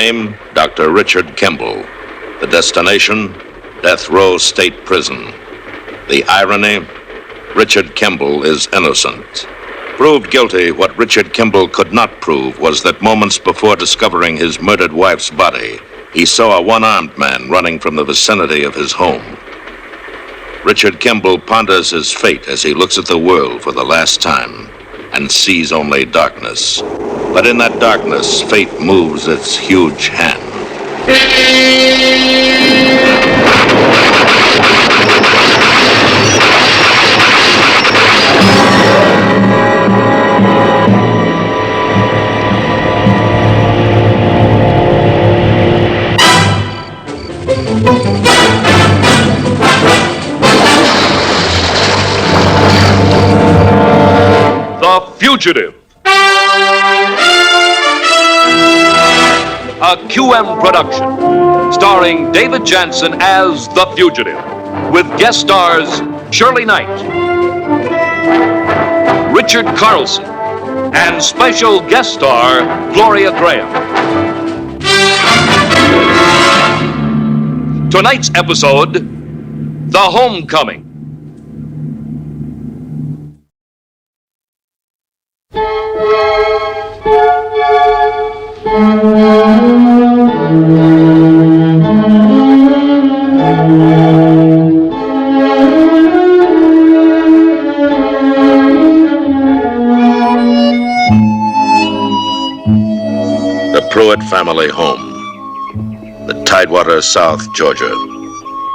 name, Dr. Richard Kimball. The destination, Death Row State Prison. The irony, Richard Kimball is innocent. Proved guilty, what Richard Kimball could not prove was that moments before discovering his murdered wife's body, he saw a one-armed man running from the vicinity of his home. Richard Kimball ponders his fate as he looks at the world for the last time and sees only darkness. But in that darkness, fate moves its huge hand. The Fugitive. A QM production, starring David Jansen as The Fugitive, with guest stars Shirley Knight, Richard Carlson, and special guest star Gloria Graham. Tonight's episode, The Homecoming. The Pruitt family home. The Tidewater, South Georgia.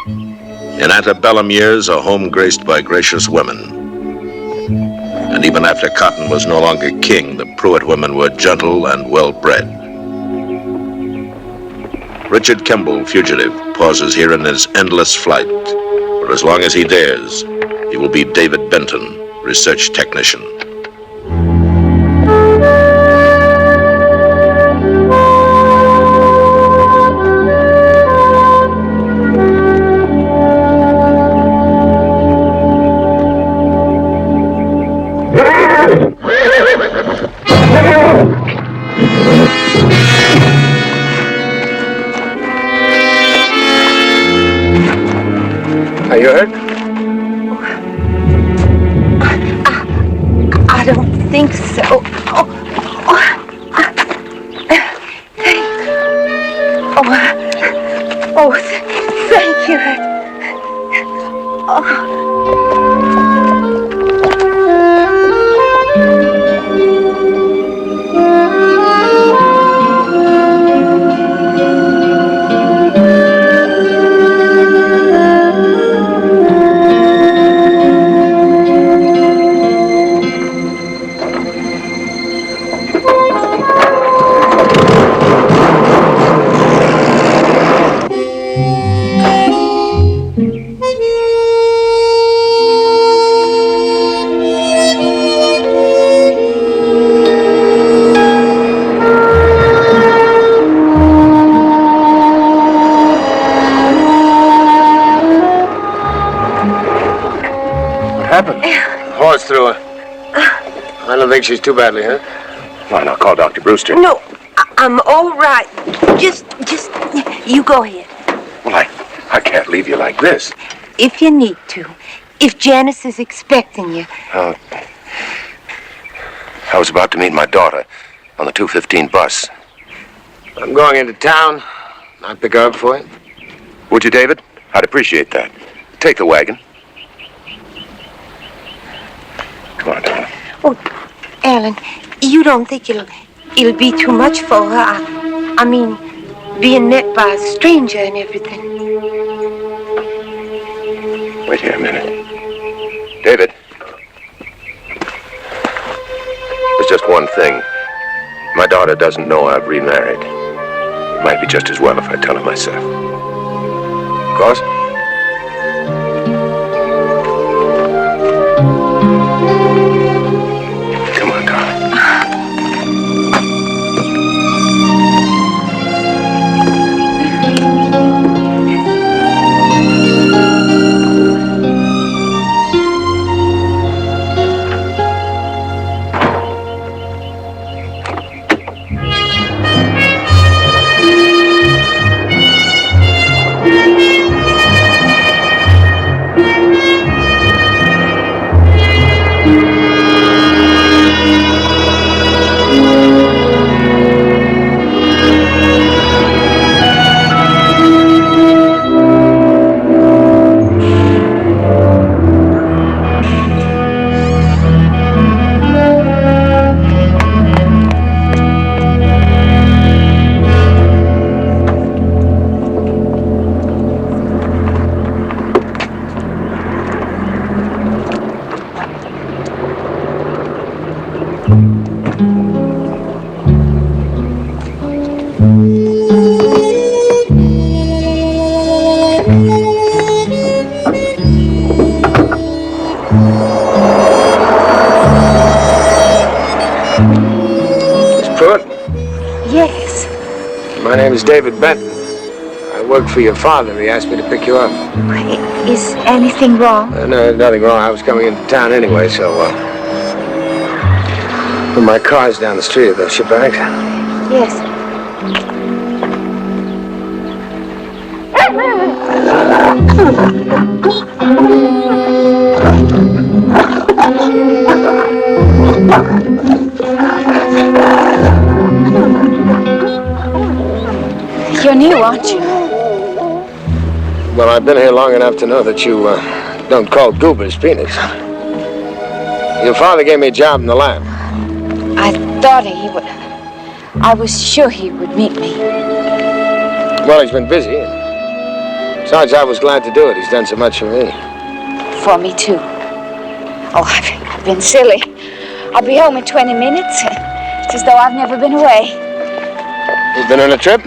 In antebellum years, a home graced by gracious women. And even after cotton was no longer king, the Pruitt women were gentle and well-bred. Richard Kimball, fugitive, pauses here in his endless flight. For as long as he dares, he will be David Benton, research technician. Are you hurt? I don't think so. Thank you. Horse through her. I don't think she's too badly hurt. Why not call Dr. Brewster? No, I'm all right. Just, you go ahead. Well, I can't leave you like this. If you need to. If Janice is expecting you. I was about to meet my daughter on the 2:15 bus. I'm going into town. I'll pick her up for you. Would you, David? I'd appreciate that. Take the wagon. Come on, darling. Oh, Alan, you don't think it'll be too much for her? I mean, being met by a stranger and everything. Wait here a minute. David. There's just one thing. My daughter doesn't know I've remarried. It might be just as well if I tell her myself. Of course. Come on, darling. Miss Pruitt, Yes. my name is David Benton. I work for your father. He asked me to pick you up. Is anything wrong? No, nothing wrong. I was coming into town anyway, so, my car's down the street. Are those your bags? Yes. You're new, aren't you? Well, I've been here long enough to know that you don't call goobers peanuts. Your father gave me a job in the lab. I thought he would. I was sure he would meet me. Well, he's been busy. Besides, I was glad to do it. He's done so much for me. For me, too. Oh, I've been silly. I'll be home in 20 minutes. It's as though I've never been away. You've been on a trip?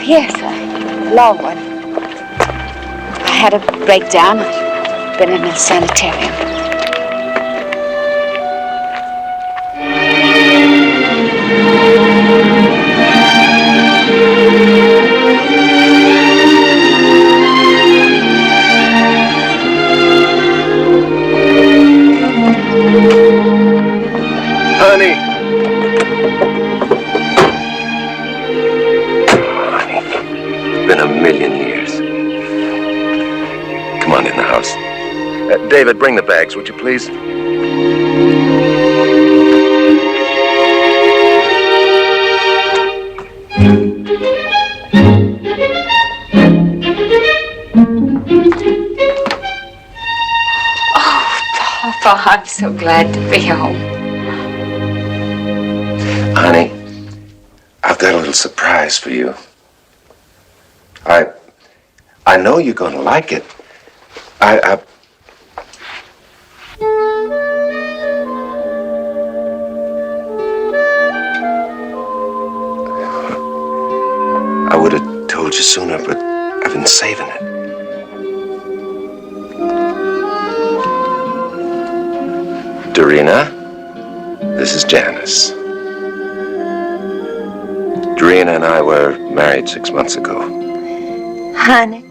Yes, a long one. I had a breakdown. I've been in a sanitarium. Honey. It's been a million years. Come on in the house. David, bring the bags, would you please? Papa, I'm so glad to be home. Honey, I've got a little surprise for you. I know you're going to like it. I would have told you sooner, but I've been saving it. Dorina, this is Janice. Dorina and I were married 6 months ago. Honey,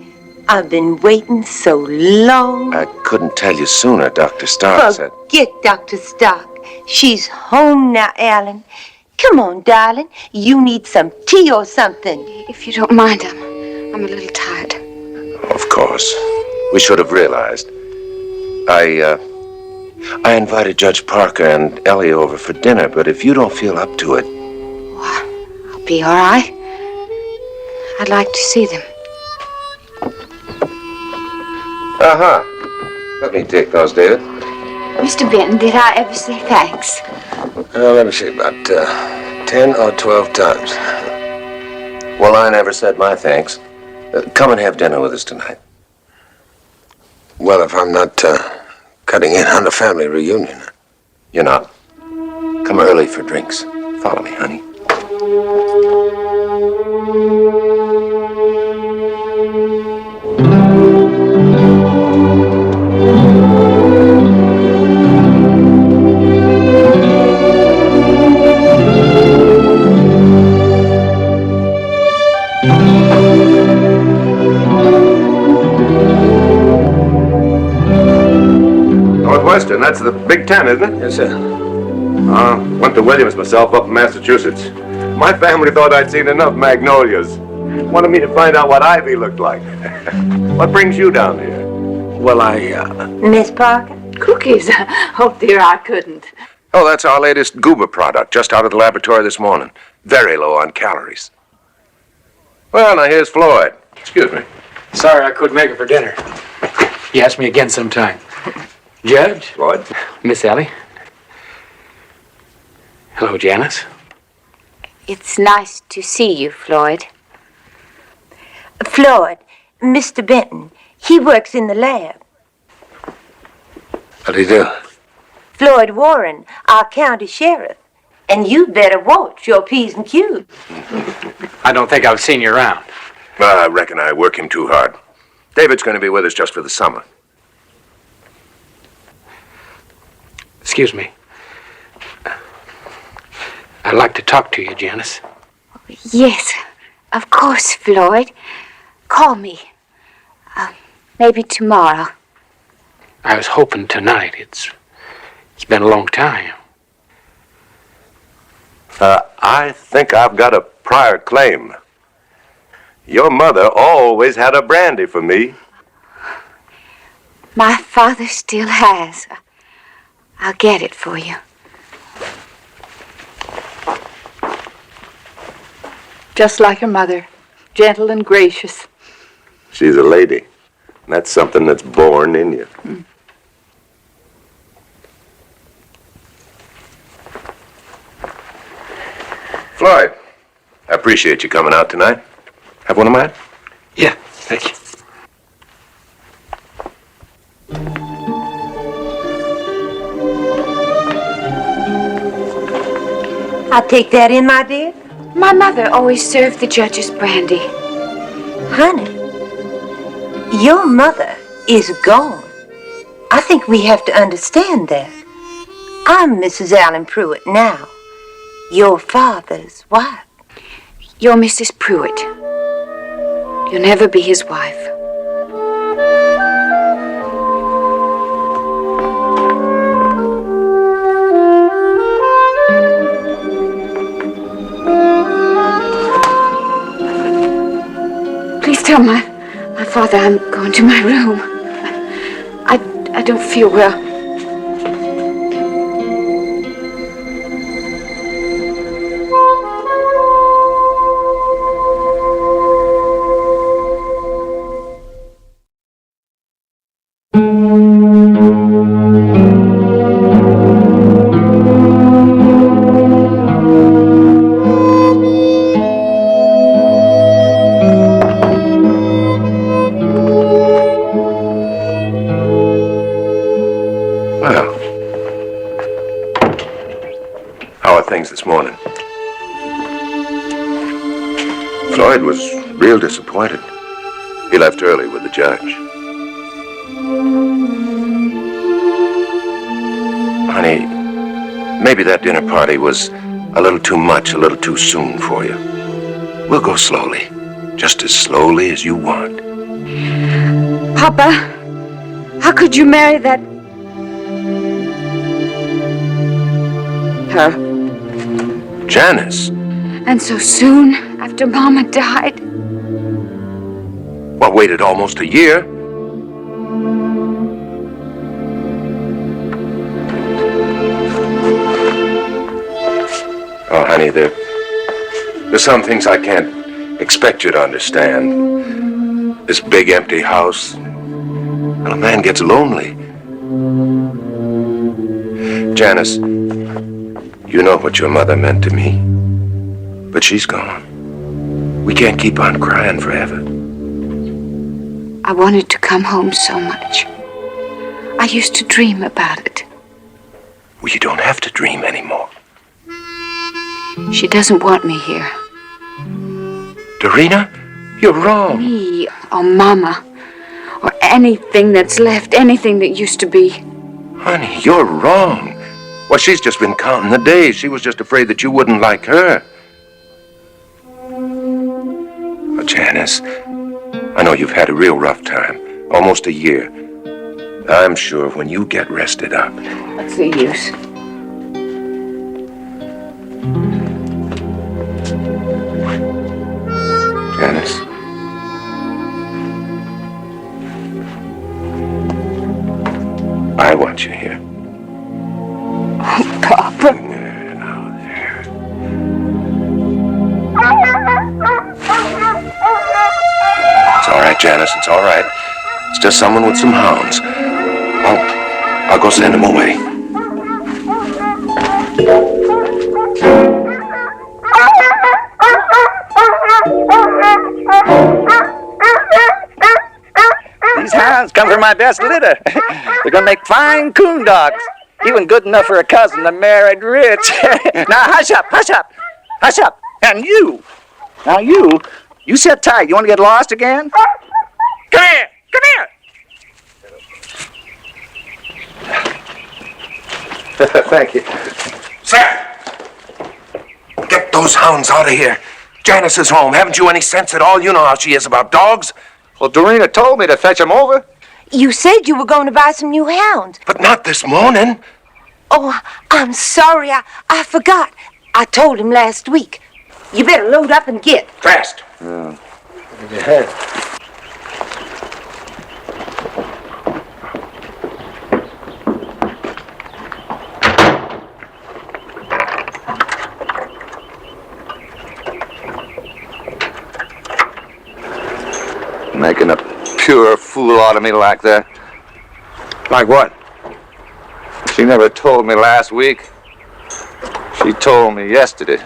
I've been waiting so long. I couldn't tell you sooner, Dr. Stark said. Forget Dr. Stark. She's home now, Alan. Come on, darling. You need some tea or something. If you don't mind, I'm a little tired. Of course. We should have realized. I invited Judge Parker and Ellie over for dinner, but if you don't feel up to it... Well, I'll be all right. I'd like to see them. Let me take those, David. Mr. Benton, did I ever say thanks? Let me see, about 10 or 12 times. Well, I never said my thanks. Come and have dinner with us tonight. Well, if I'm not cutting in on the family reunion. You're not. Come early for drinks. Follow me, honey. Northwestern, that's the Big Ten, isn't it? Yes, sir. Went to Williams myself up in Massachusetts. My family thought I'd seen enough magnolias. Wanted me to find out what ivy looked like. What brings you down here? Well, Miss Parker? Cookies. Oh, dear, I couldn't. Oh, that's our latest goober product, just out of the laboratory this morning. Very low on calories. Well, now here's Floyd. Excuse me. sorry I couldn't make it for dinner. You ask me again sometime. Judge? Floyd? Miss Ellie? Hello, Janice. It's nice to see you, Floyd. Floyd, Mr. Benton, he works in the lab. How do you do? Floyd Warren, our county sheriff. And you'd better watch your P's and Q's. I don't think I've seen you around. Well, I reckon I work him too hard. David's going to be with us just for the summer. Excuse me. I'd like to talk to you, Janice. Yes, of course, Floyd. Call me. Maybe tomorrow. I was hoping tonight. It's been a long time. I think I've got a prior claim. Your mother always had a brandy for me. My father still has. I'll get it for you. Just like her mother, gentle and gracious. She's a lady. That's something that's born in you. Floyd, I appreciate you coming out tonight. Have one of mine? Yeah, thank you. I'll take that in, my dear. My mother always served the judges brandy. Honey, your mother is gone. I think we have to understand that. I'm Mrs. Allen Pruitt now, your father's wife. You're Mrs. Pruitt. You'll never be his wife. Please tell my father I'm going to my room. I don't feel well. Well, how are things this morning? Floyd was real disappointed. He left early with the judge. Honey, maybe that dinner party was a little too much, a little too soon for you. We'll go slowly, just as slowly as you want. Papa, how could you marry that... her? Janice, And so soon after Mama died? well, waited almost a year. Oh, honey, there's some things I can't expect you to understand. This big empty house, well, a man gets lonely. Janice, you know what your mother meant to me, but she's gone. We can't keep on crying forever. I wanted to come home so much. I used to dream about it. Well, you don't have to dream anymore. She doesn't want me here. Dorina, you're wrong. Me or Mama or anything that's left, anything that used to be. Honey, you're wrong. Well, she's just been counting the days. She was just afraid that you wouldn't like her. Oh, Janice, I know you've had a real rough time. Almost a year. I'm sure when you get rested up. What's the use? Janice. I want you here. Papa. It's all right, Janice. It's all right. It's just someone with some hounds. I'll go send him away. These hounds come from my best litter. They're gonna make fine coon dogs. Even good enough for a cousin that married rich. Now, hush up, hush up, hush up. And you, now you sit tight. You want to get lost again? Come here, come here. Thank you. Sir! Get those hounds out of here. Janice is home. Haven't you any sense at all? You know how she is about dogs. Well, Dorena told me to fetch him over. You said you were going to buy some new hounds. But not this morning. Oh, I'm sorry. I forgot. I told him last week. You better load up and get. Fast. Making a pure fool out of me like that. Like what? She never told me last week. She told me yesterday.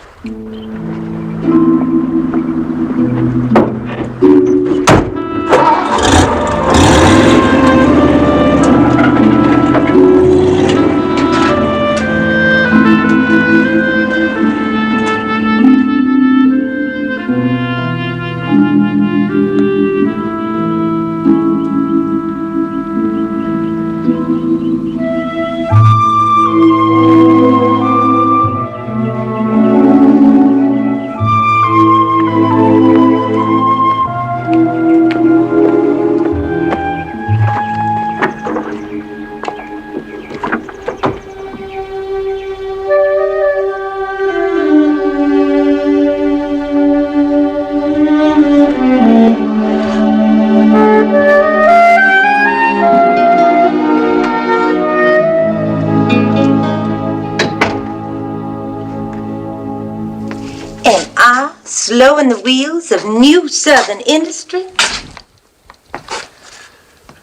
Slowing the wheels of new Southern industry?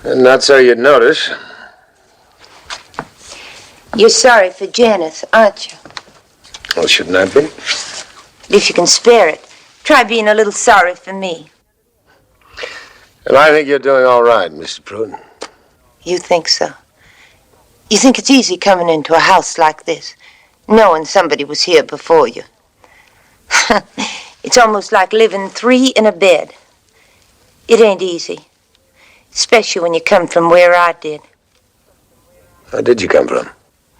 Not so you'd notice. You're sorry for Janice, aren't you? Well, shouldn't I be? If you can spare it, try being a little sorry for me. And I think you're doing all right, Mr. Pruitt. You think so? You think it's easy coming into a house like this, knowing somebody was here before you? It's almost like living three in a bed. It ain't easy, especially when you come from where I did. How did you come from?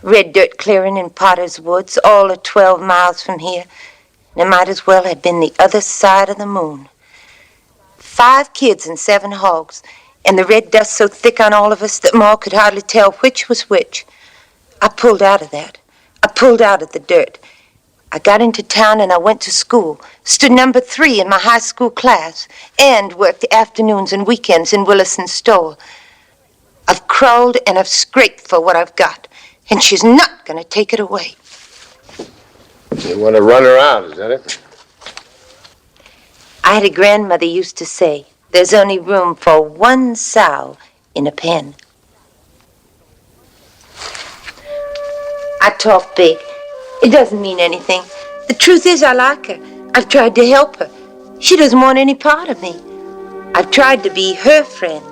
Red dirt clearing in Potter's Woods, all of 12 miles from here. And it might as well have been the other side of the moon. 5 kids and 7 hogs, and the red dust so thick on all of us that Ma could hardly tell which was which. I pulled out of that. I pulled out of the dirt. I got into town and I went to school, stood number 3 in my high school class, and worked the afternoons and weekends in Willison's store. I've crawled and I've scraped for what I've got, and she's not going to take it away. You want to run her out, is that it? I had a grandmother used to say, there's only room for one sow in a pen. I talk big. It doesn't mean anything. The truth is, I like her. I've tried to help her. She doesn't want any part of me. I've tried to be her friend.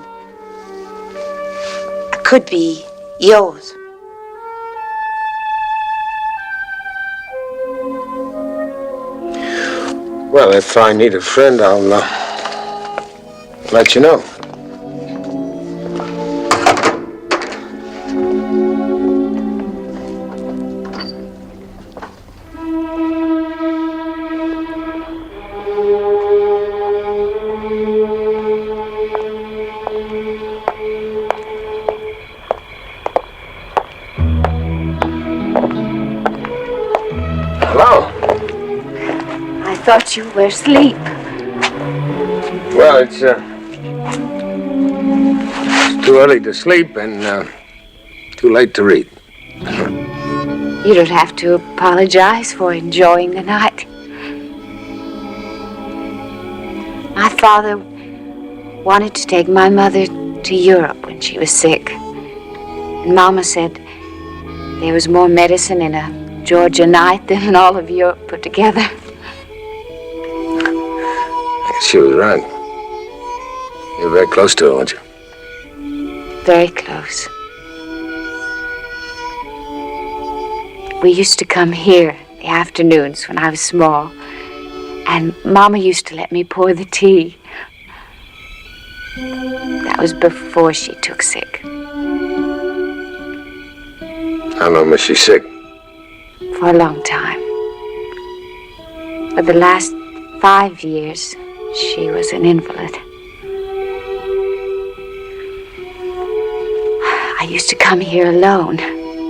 I could be yours. Well, if I need a friend, I'll let you know. I thought you were asleep. Well, it's too early to sleep and too late to read. You don't have to apologize for enjoying the night. My father wanted to take my mother to Europe when she was sick. And Mama said there was more medicine in a Georgia night than in all of Europe put together. She was right. You're very close to her, weren't you? Very close. We used to come here the afternoons when I was small, and Mama used to let me pour the tea. That was before she took sick. How long was she sick? For a long time. For the last 5 years, she was an invalid. I used to come here alone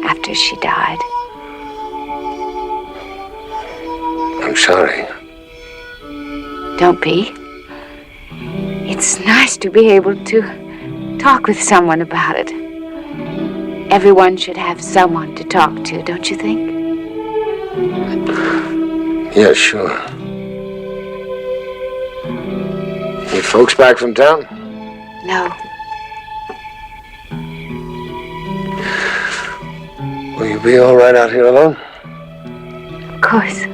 after she died. I'm sorry. Don't be. It's nice to be able to talk with someone about it. Everyone should have someone to talk to, don't you think? Yeah, sure. Your folks back from town? No. Will you be all right out here alone? Of course.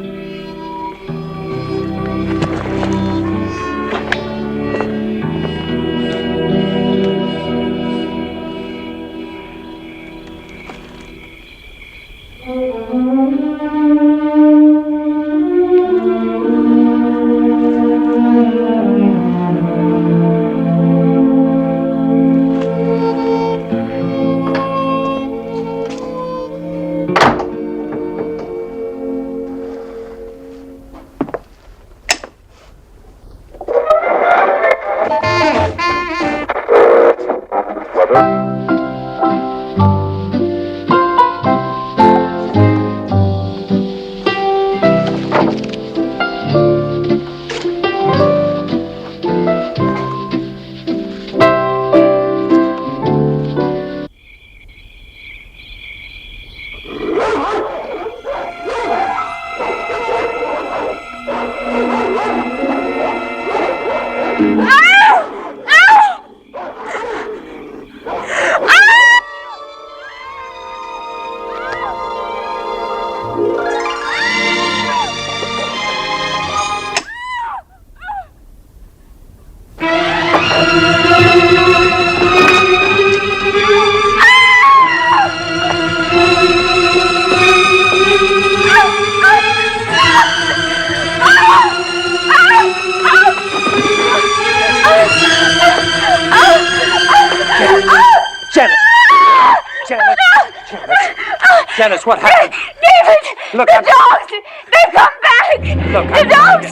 Janice, what happened? David! Look, the dogs! They've come back! Look, the dogs!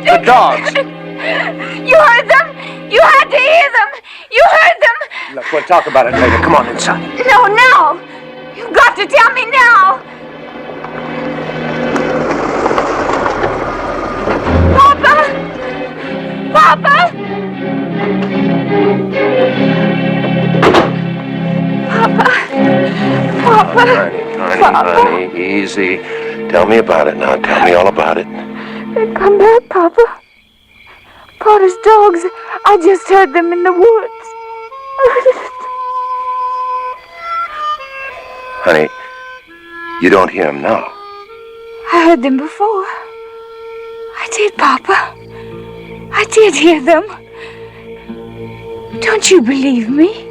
The dogs! You heard them! You had to hear them! You heard them! Look, we'll talk about it later. Come on inside. No, now! You've got to tell me now! Papa! Papa! Papa! Honey, easy. Tell me about it now. Tell me all about it. They've come back, Papa. Papa's dogs. I just heard them in the woods. Honey, you don't hear them now. I heard them before. I did, Papa. I did hear them. Don't you believe me?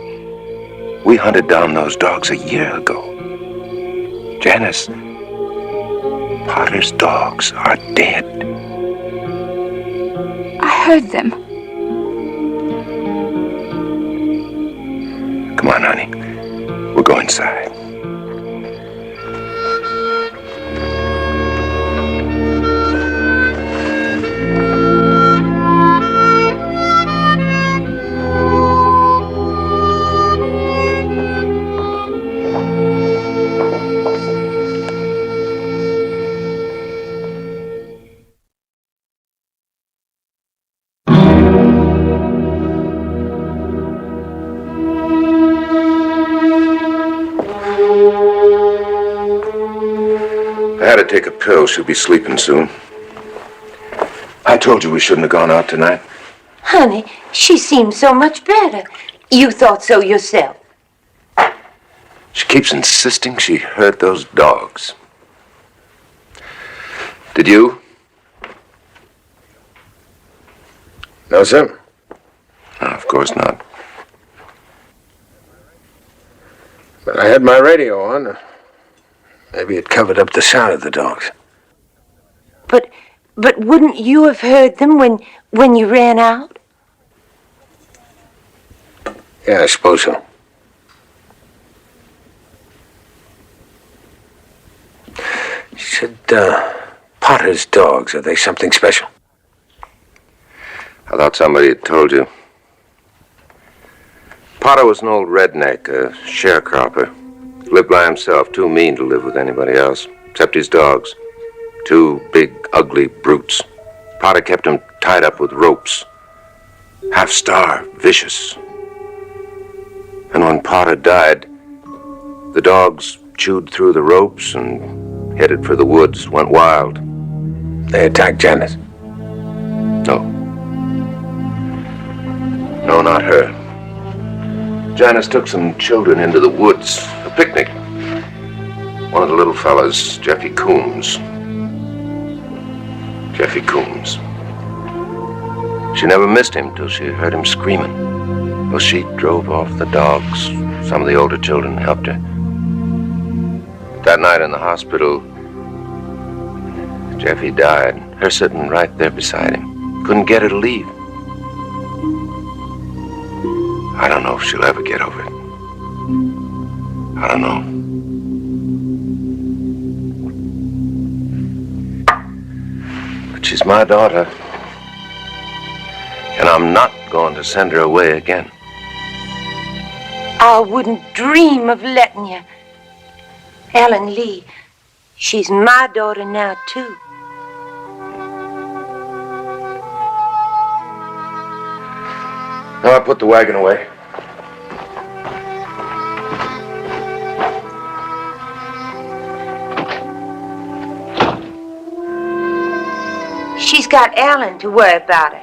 We hunted down those dogs a year ago. Janice, Potter's dogs are dead. I heard them. Come on, honey. We'll go inside. I had to take a pill. She'll be sleeping soon. I told you we shouldn't have gone out tonight. Honey, she seems so much better. You thought so yourself. She keeps insisting she heard those dogs. Did you? No, sir. No, of course not. But I had my radio on. Maybe it covered up the sound of the dogs. But wouldn't you have heard them when you ran out? Yeah, I suppose so. She said, Potter's dogs, are they something special? I thought somebody had told you. Potter was an old redneck, a sharecropper. Lived by himself, too mean to live with anybody else, except his dogs. Two big, ugly brutes. Potter kept him tied up with ropes. Half-starved, vicious. And when Potter died, the dogs chewed through the ropes and headed for the woods, went wild. They attacked Janice? No. No, not her. Janice took some children into the woods, a picnic. One of the little fellas, Jeffy Coombs. Jeffy Coombs. She never missed him till she heard him screaming. Well, she drove off the dogs. Some of the older children helped her. That night in the hospital, Jeffy died. Her sitting right there beside him. Couldn't get her to leave. I don't know if she'll ever get over it. I don't know. But she's my daughter. And I'm not going to send her away again. I wouldn't dream of letting you. Ellen Lee, she's my daughter now, too. Now I put the wagon away. She's got Ellen to worry about her.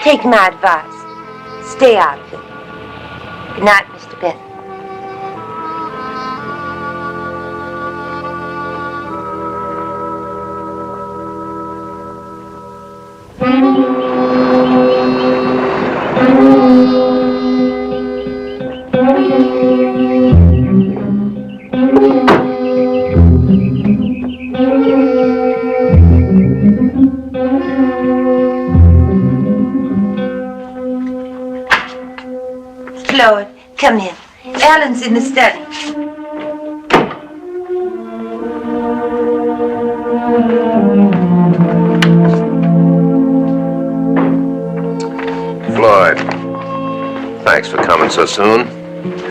Take my advice. Stay out of it. Good night, Mr. Benton. Floyd, come in. Ellen's in the study. Floyd, thanks for coming so soon.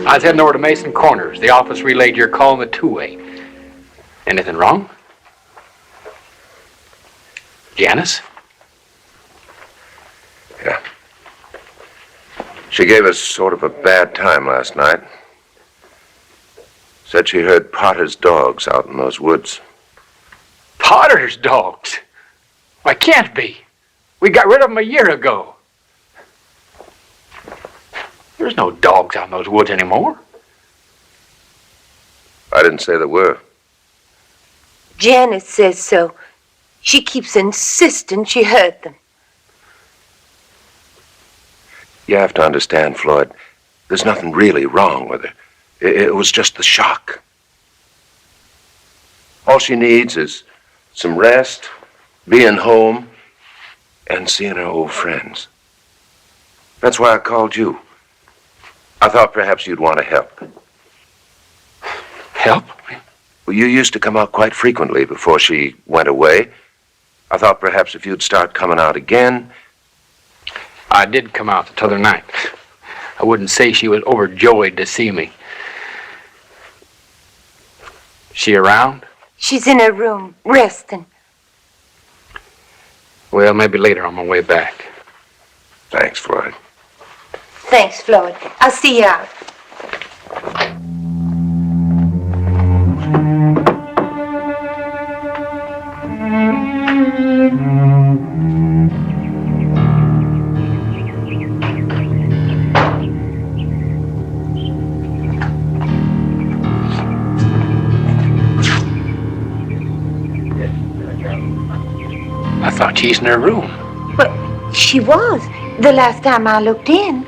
I was heading over to Mason Corners. The office relayed your call in the two-way. Anything wrong? Janice? Yeah. She gave us sort of a bad time last night. Said she heard Potter's dogs out in those woods. Potter's dogs? Why, can't be. We got rid of them a year ago. There's no dogs out in those woods anymore. I didn't say there were. Janice says so. She keeps insisting she heard them. You have to understand, Floyd, there's nothing really wrong with her. It was just the shock. All she needs is some rest, being home, and seeing her old friends. That's why I called you. I thought perhaps you'd want to help. Help? Well, you used to come out quite frequently before she went away. I thought perhaps if you'd start coming out again. I did come out the other night. I wouldn't say she was overjoyed to see me. She around? She's in her room, resting. Well, maybe later on my way back. Thanks, Floyd. Thanks, Floyd. I'll see you out. I thought she's in her room. Well, she was the last time I looked in.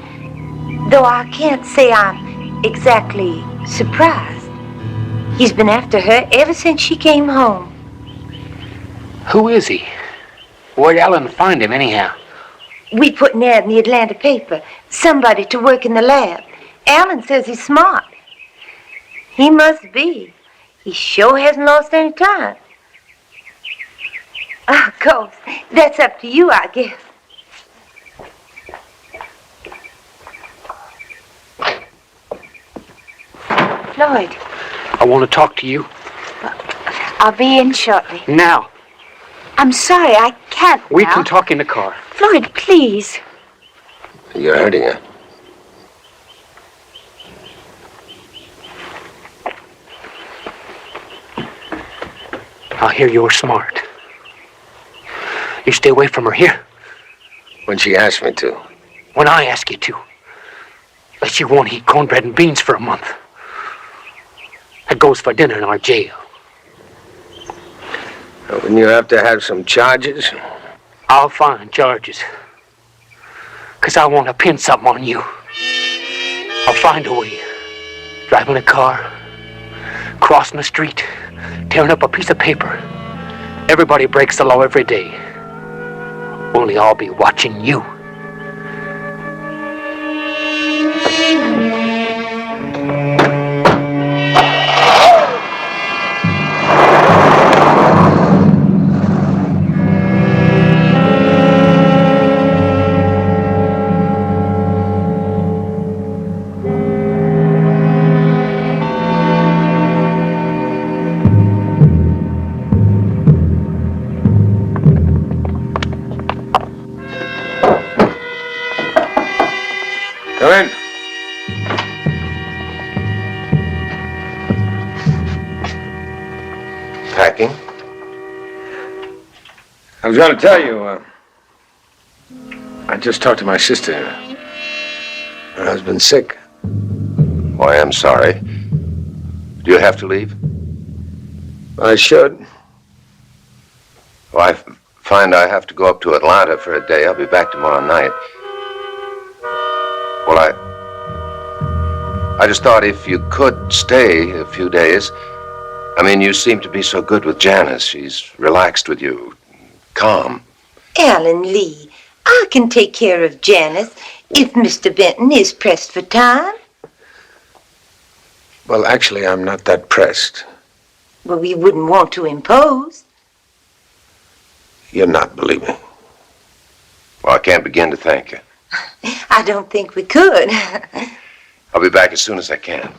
Though I can't say I'm exactly surprised. He's been after her ever since she came home. Who is he? Where'd Alan find him, anyhow? We put an ad in the Atlanta paper. Somebody to work in the lab. Alan says he's smart. He must be. He sure hasn't lost any time. Of course, that's up to you, I guess. Floyd, I want to talk to you. I'll be in shortly. Now. I'm sorry, I can't We now. can talk in the car. Floyd, please. You're hurting her. I hear you're smart. You stay away from her here. When she asked me to. When I ask you to. Unless you won't eat cornbread and beans for a month. That goes for dinner in our jail. Wouldn't you have to have some charges? I'll find charges. 'Cause I want to pin something on you. I'll find a way. Driving a car, crossing the street, tearing up a piece of paper. Everybody breaks the law every day. Only I'll be watching you. Come in. Packing? I was going to tell you, I just talked to my sister. Her husband's sick. Why, I'm sorry. Do you have to leave? I should. Well, I find I have to go up to Atlanta for a day. I'll be back tomorrow night. Well, I just thought if you could stay a few days. I mean, you seem to be so good with Janice. She's relaxed with you, calm. Alan Lee, I can take care of Janice if Mr. Benton is pressed for time. Well, actually, I'm not that pressed. Well, we wouldn't want to impose. You're not, believe me. Well, I can't begin to thank you. I don't think we could. I'll be back as soon as I can.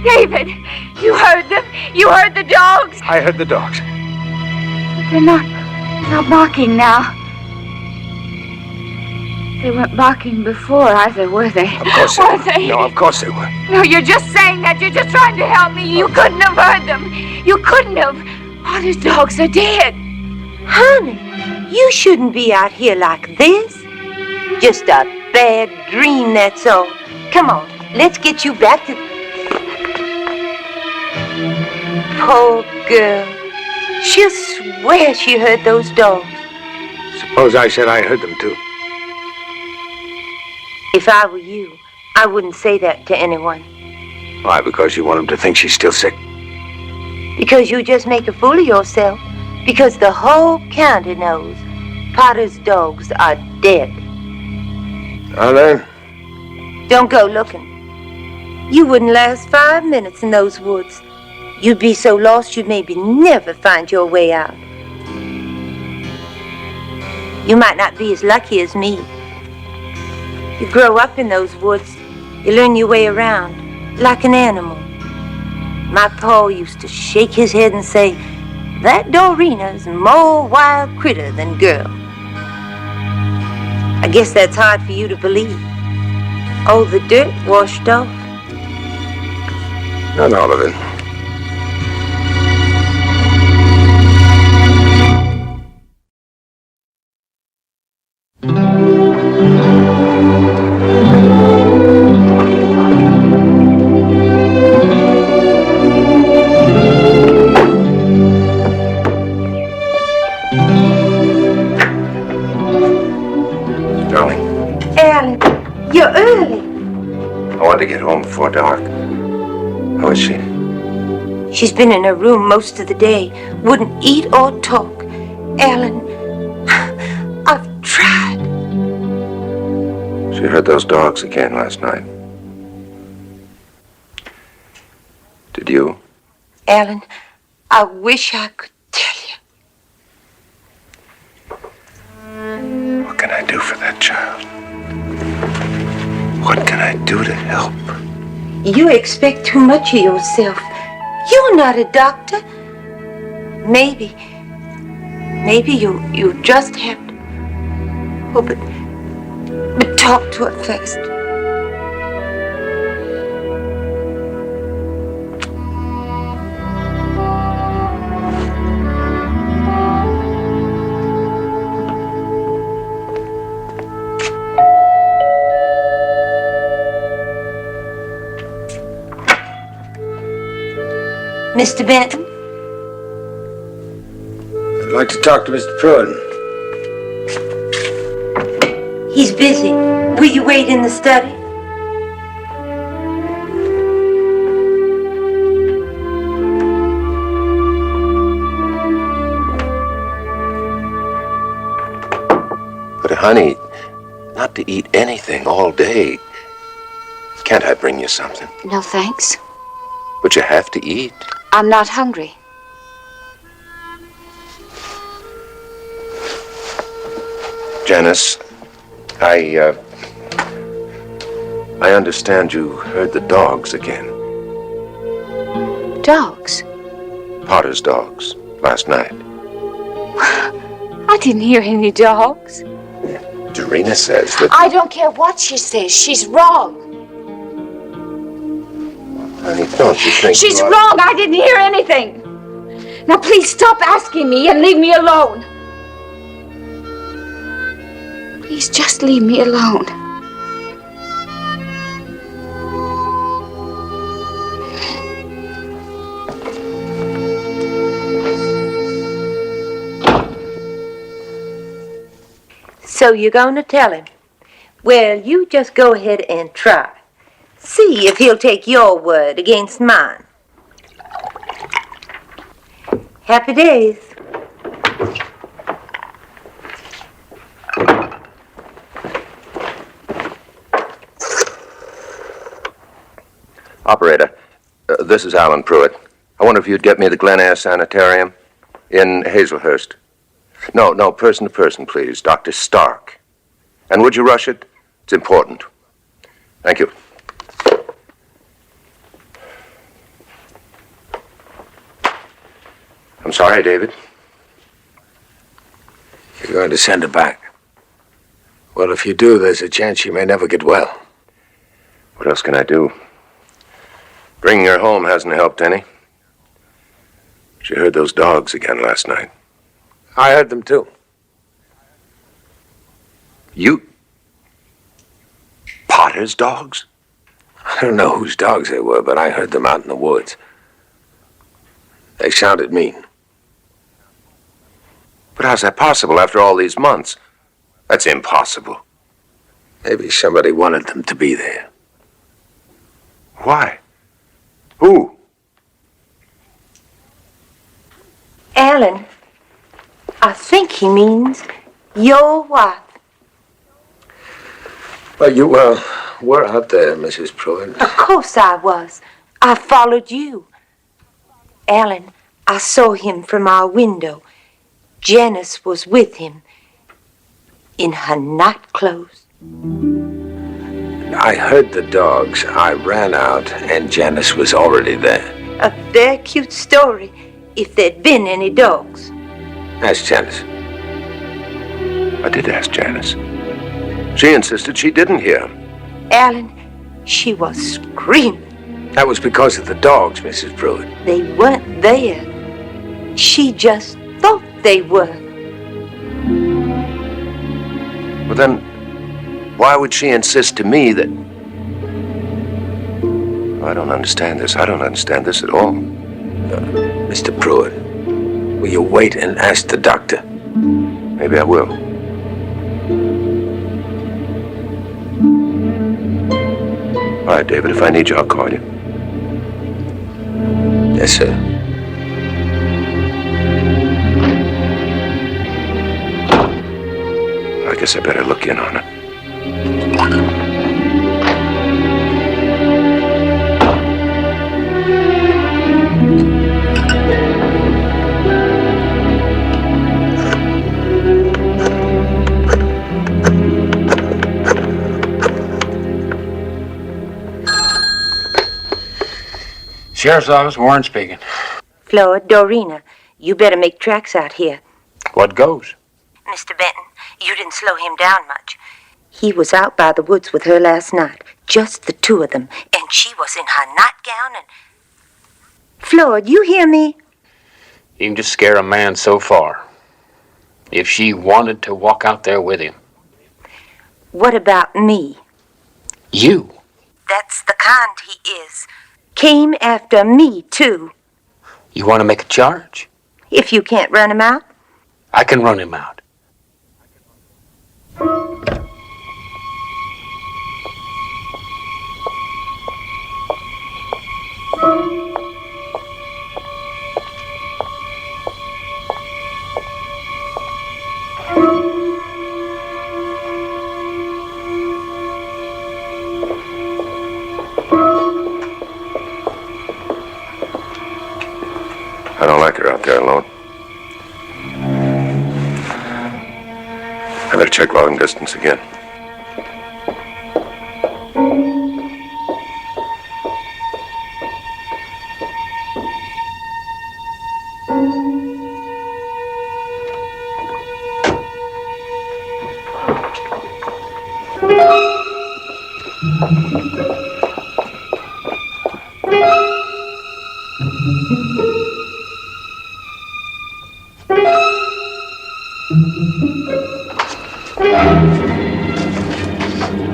David, you heard them? You heard the dogs? I heard the dogs. They're not barking now. They weren't barking before either, were they? Of course they Were were. they? No, of course they were. No, you're just saying that. You're just trying to help me. You couldn't have heard them. You couldn't have. All his dogs are dead. Honey, you shouldn't be out here like this. Just a bad dream, that's all. Come on, let's get you back to... Poor girl. She'll swear she heard those dogs. Suppose I said I heard them too. If I were you, I wouldn't say that to anyone. Why, because you want him to think she's still sick? Because you just make a fool of yourself. Because the whole county knows Potter's dogs are dead. Are they? Don't go looking. You wouldn't last 5 minutes in those woods. You'd be so lost you'd maybe never find your way out. You might not be as lucky as me. You grow up in those woods. You learn your way around, like an animal. My pa used to shake his head and say, that Dorina's more wild critter than girl. I guess that's hard for you to believe. All the dirt washed off. Not all of it. Darling, Alan, you're early. I wanted to get home before dark. How is she? She's been in her room most of the day. Wouldn't eat or talk. Alan, I've tried. She heard those dogs again last night. Did you? Alan, I wish I could tell you. What can I do for that child? What can I do to help? You expect too much of yourself. You're not a doctor. Maybe you just have to. Oh, but talk to her first. Mr. Benton? I'd like to talk to Mr. Pruitt. He's busy. Will you wait in the study? But honey, not to eat anything all day. Can't I bring you something? No, thanks. But you have to eat. I'm not hungry. Janice, I understand you heard the dogs again. Dogs? Potter's dogs, last night. I didn't hear any dogs. Dorina says that... I don't care what she says. She's wrong. Honey, don't you think... She's wrong. I didn't hear anything. Now, please stop asking me and leave me alone. Please just leave me alone. So you're going to tell him? Well, you just go ahead and try. See if he'll take your word against mine. Happy days. Operator, this is Alan Pruitt. I wonder if you'd get me the Glen Air Sanitarium in Hazelhurst. No, person to person, please. Dr. Stark. And would you rush it? It's important. Thank you. I'm sorry, David. You're going to send her back. Well, if you do, there's a chance she may never get well. What else can I do? Bringing her home hasn't helped any. She heard those dogs again last night. I heard them too. You? Potter's dogs? I don't know whose dogs they were, but I heard them out in the woods. They sounded mean. But how's that possible after all these months? That's impossible. Maybe somebody wanted them to be there. Why? Who? Alan, I think he means your wife. Well, you, were out there, Mrs. Pruitt. Of course I was. I followed you. Alan, I saw him from our window. Janice was with him in her night clothes. I heard the dogs. I ran out, and Janice was already there. A very cute story, if there'd been any dogs. Ask Janice. I did ask Janice. She insisted she didn't hear him. Alan, she was screaming. That was because of the dogs, Mrs. Pruitt. They weren't there. She just thought they were. But then, why would she insist to me that... I don't understand this. I don't understand this at all. Mr. Pruitt, will you wait and ask the doctor? Maybe I will. All right, David, if I need you, I'll call you. Yes, sir. I guess I better look in on it. Sheriff's Office, Warren speaking. Flora, Dorina, you better make tracks out here. What goes? Mr. Benton, you didn't slow him down much. He was out by the woods with her last night, just the two of them, and she was in her nightgown and... Flora, do you hear me? You can just scare a man so far. If she wanted to walk out there with him. What about me? You? That's the kind he is. Came after me, too. You want to make a charge? If you can't run him out? I can run him out. I don't like her out there alone. I better check long distance again.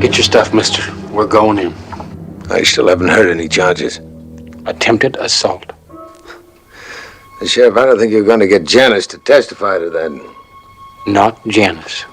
Get your stuff, mister. We're going in. I still haven't heard any charges. Attempted assault. Sheriff, I don't think you're going to get Janice to testify to that. Not Janice.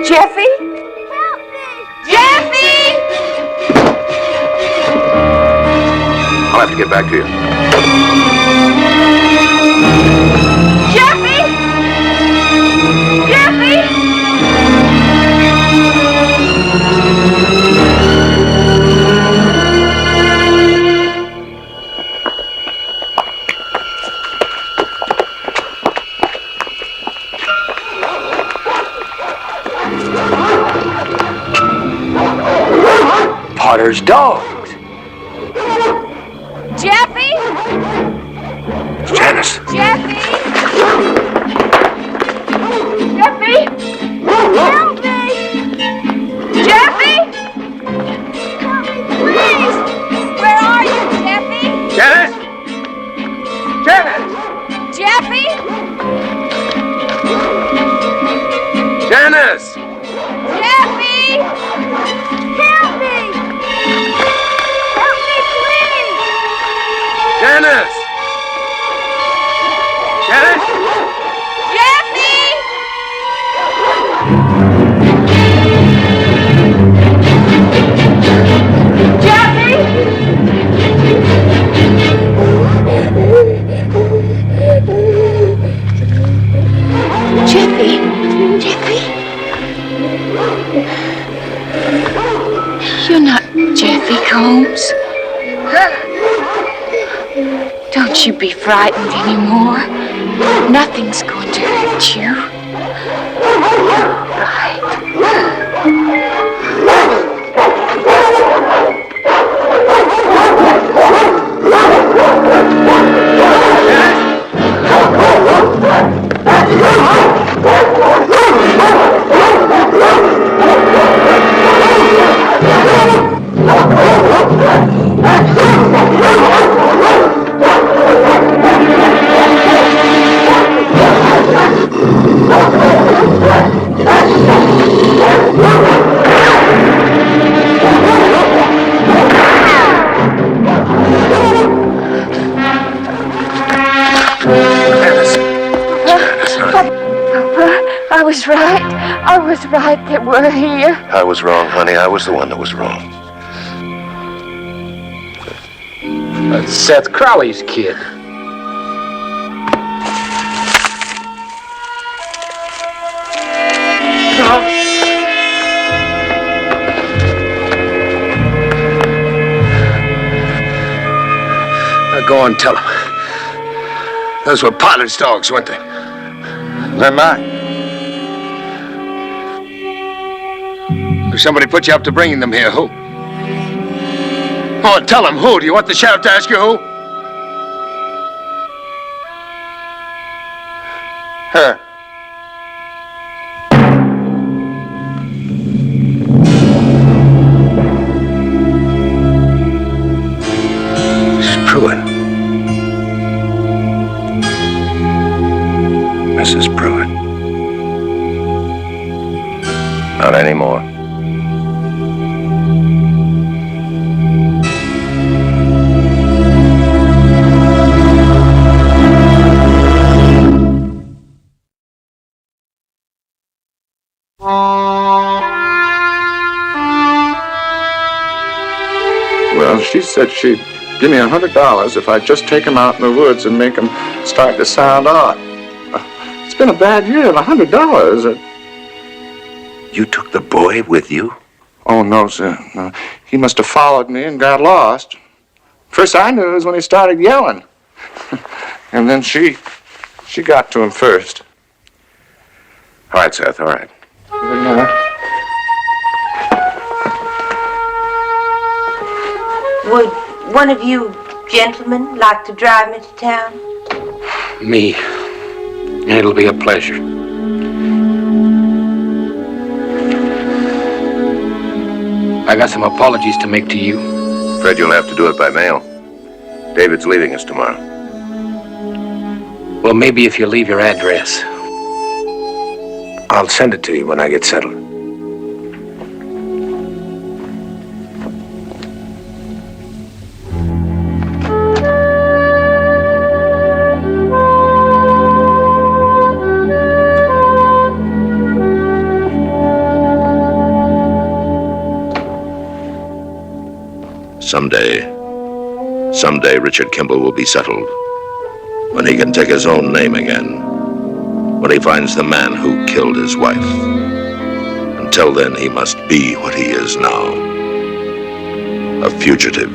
Jeffy? Help me! Jeffy! I'll have to get back to you. Jeffy! Jeffy! Potter's dogs. Jeffy? Janice. Jeffy? Jeffy? Help me! Jeffy? Janice! Janice! Jeffy! Jeffy? Jeffy? You're not Jeffy Combs. Don't you be frightened anymore. Nothing's going to hurt you. I was right. I was right that we're here. I was wrong, honey. I was the one that was wrong. That's Seth Crowley's kid. Now go and tell him. Those were pilot's dogs, weren't they? They're mine. Somebody put you up to bringing them here. Who? Oh, tell him who. Do you want the sheriff to ask you who? Her. Mrs. Pruitt. Mrs. Pruitt. Not anymore. Well, she said she'd give me $100 if I'd just take him out in the woods and make him start to sound odd. It's been a bad year, $100. You took the boy with you? Oh, no, sir. No. He must have followed me and got lost. First I knew it was when he started yelling. And then she got to him first. All right, Seth, all right. Good night. Would one of you gentlemen like to drive me to town? Me. It'll be a pleasure. I got some apologies to make to you. Afraid you'll have to do it by mail. David's leaving us tomorrow. Well, maybe if you leave your address. I'll send it to you when I get settled. Someday Richard Kimball will be settled. When he can take his own name again. When he finds the man who killed his wife. Until then, he must be what he is now. A fugitive.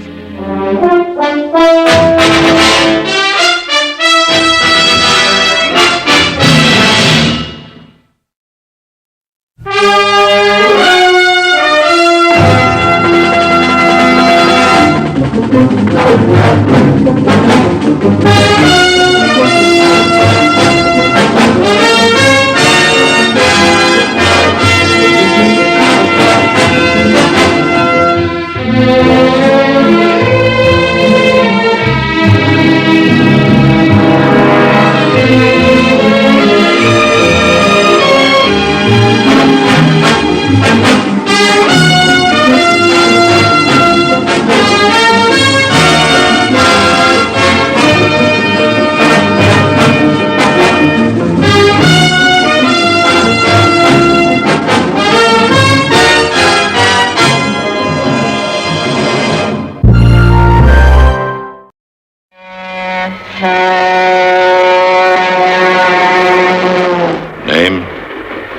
Name,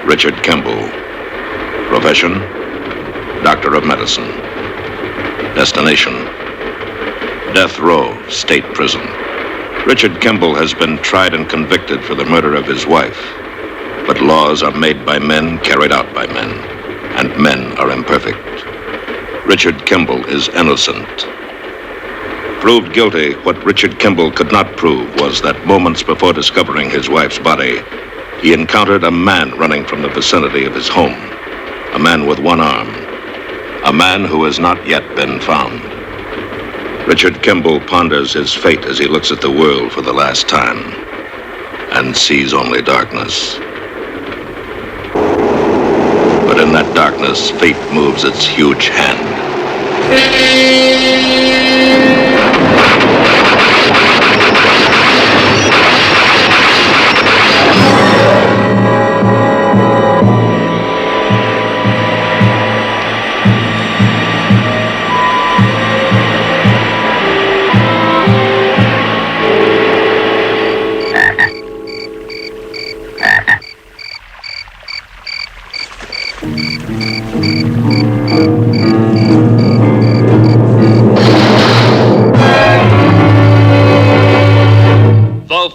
Richard Kimball. Profession, Doctor of Medicine. Destination, Death Row State Prison. Richard Kimball has been tried and convicted for the murder of his wife. But laws are made by men, carried out by men, and men are imperfect. Richard Kimball is innocent. Proved guilty, what Richard Kimball could not prove was that moments before discovering his wife's body, he encountered a man running from the vicinity of his home. A man with one arm. A man who has not yet been found. Richard Kimball ponders his fate as he looks at the world for the last time and sees only darkness. But in that darkness, fate moves its huge hand.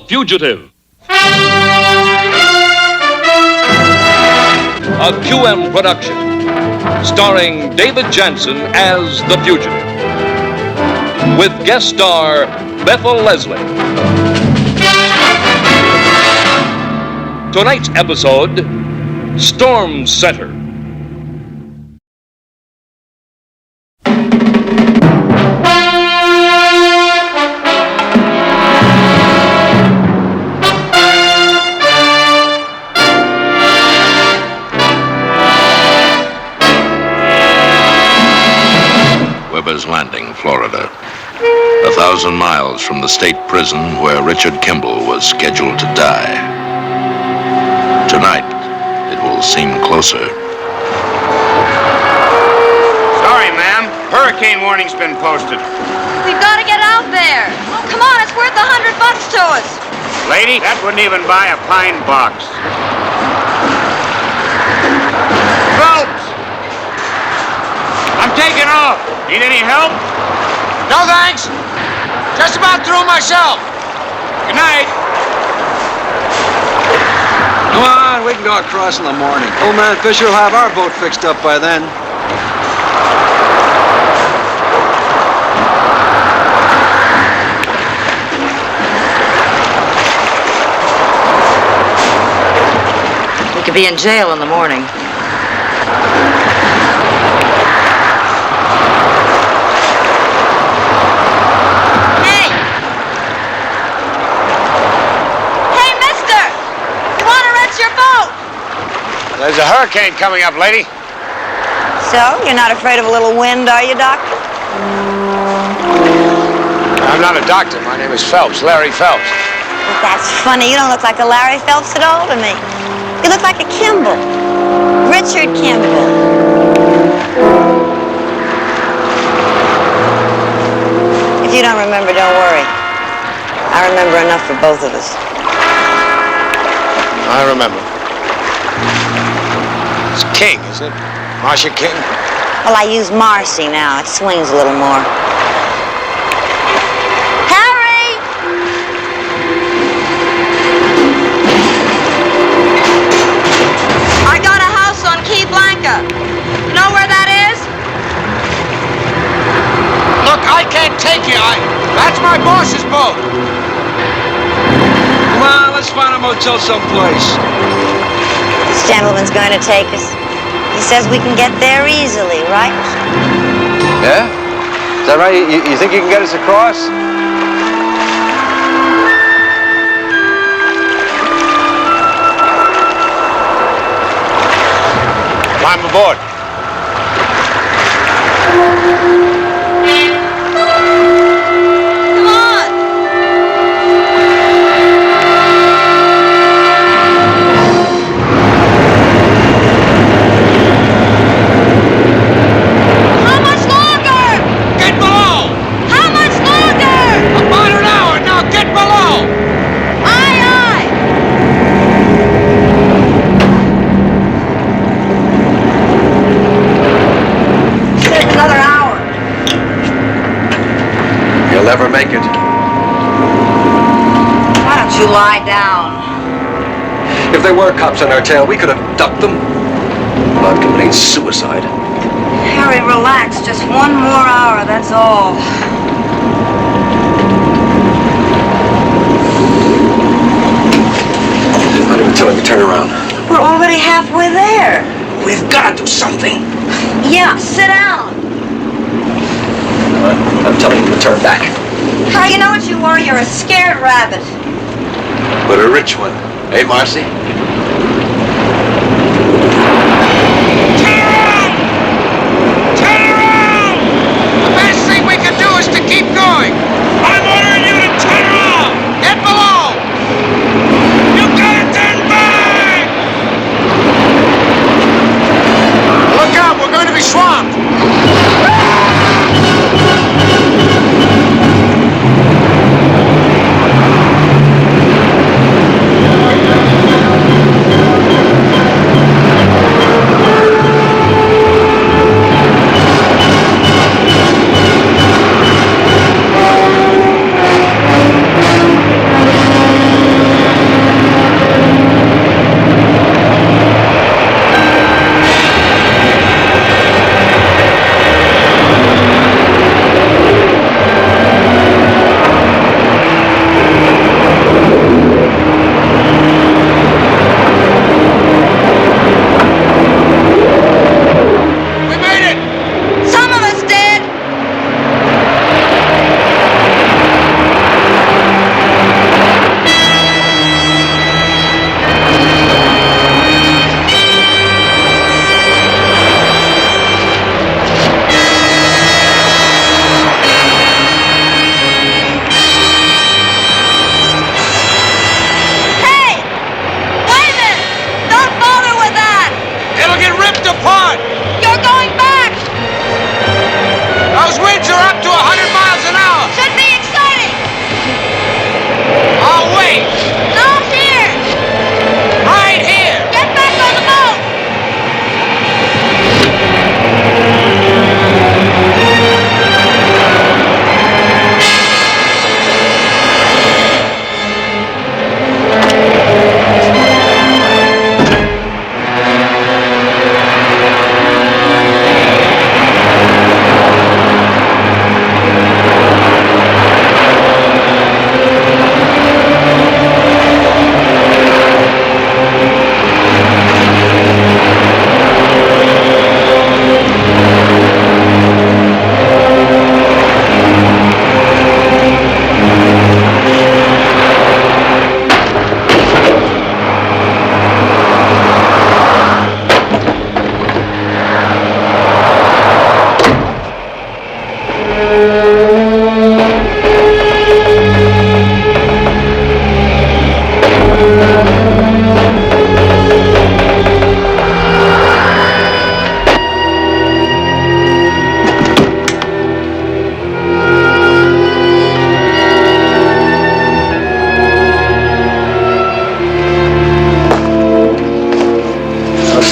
Fugitive. A QM production, starring David Jansen as the Fugitive, with guest star Bethel Leslie. Tonight's episode, Storm Center. Landing, Florida. 1,000 miles from the state prison where Richard Kimball was scheduled to die. Tonight, it will seem closer. Sorry, ma'am. Hurricane warning's been posted. We've got to get out there. Oh, come on, it's worth $100 to us. Lady, that wouldn't even buy a pine box. Phelps! I'm taking off. Need any help? No, thanks. Just about through myself. Good night. Come on, we can go across in the morning. Old man Fisher will have our boat fixed up by then. We could be in jail in the morning. There's a hurricane coming up, lady. So, you're not afraid of a little wind, are you, Doctor? I'm not a doctor. My name is Phelps, Larry Phelps. Well, that's funny. You don't look like a Larry Phelps at all to me. You look like a Kimball. Richard Kimball. If you don't remember, don't worry. I remember enough for both of us. I remember. It's King, isn't it? Marcia King? Well, I use Marcy now. It swings a little more. Harry! I got a house on Key Blanca. You know where that is? Look, I can't take you. That's my boss's boat. Come on, let's find a motel someplace. This gentleman's going to take us. He says we can get there easily, right? Yeah? Is that right? You think you can get us across? Climb aboard. How much longer? About an hour. Now get below. never make it. Why don't you lie down? If they were cops on our tail, we could have ducked them. Not committing suicide. Harry, relax. Just one more hour, that's all. Not even telling me to turn around. We're already halfway there. We've got to do something. Yeah, sit down. I'm telling you to turn back. Harry, you know what you are? You're a scared rabbit. But a rich one. Hey, Marcy? The best thing we can do is to keep going. I'm ordering you to turn around. Get below. You gotta turn back. Look out, we're going to be swamped.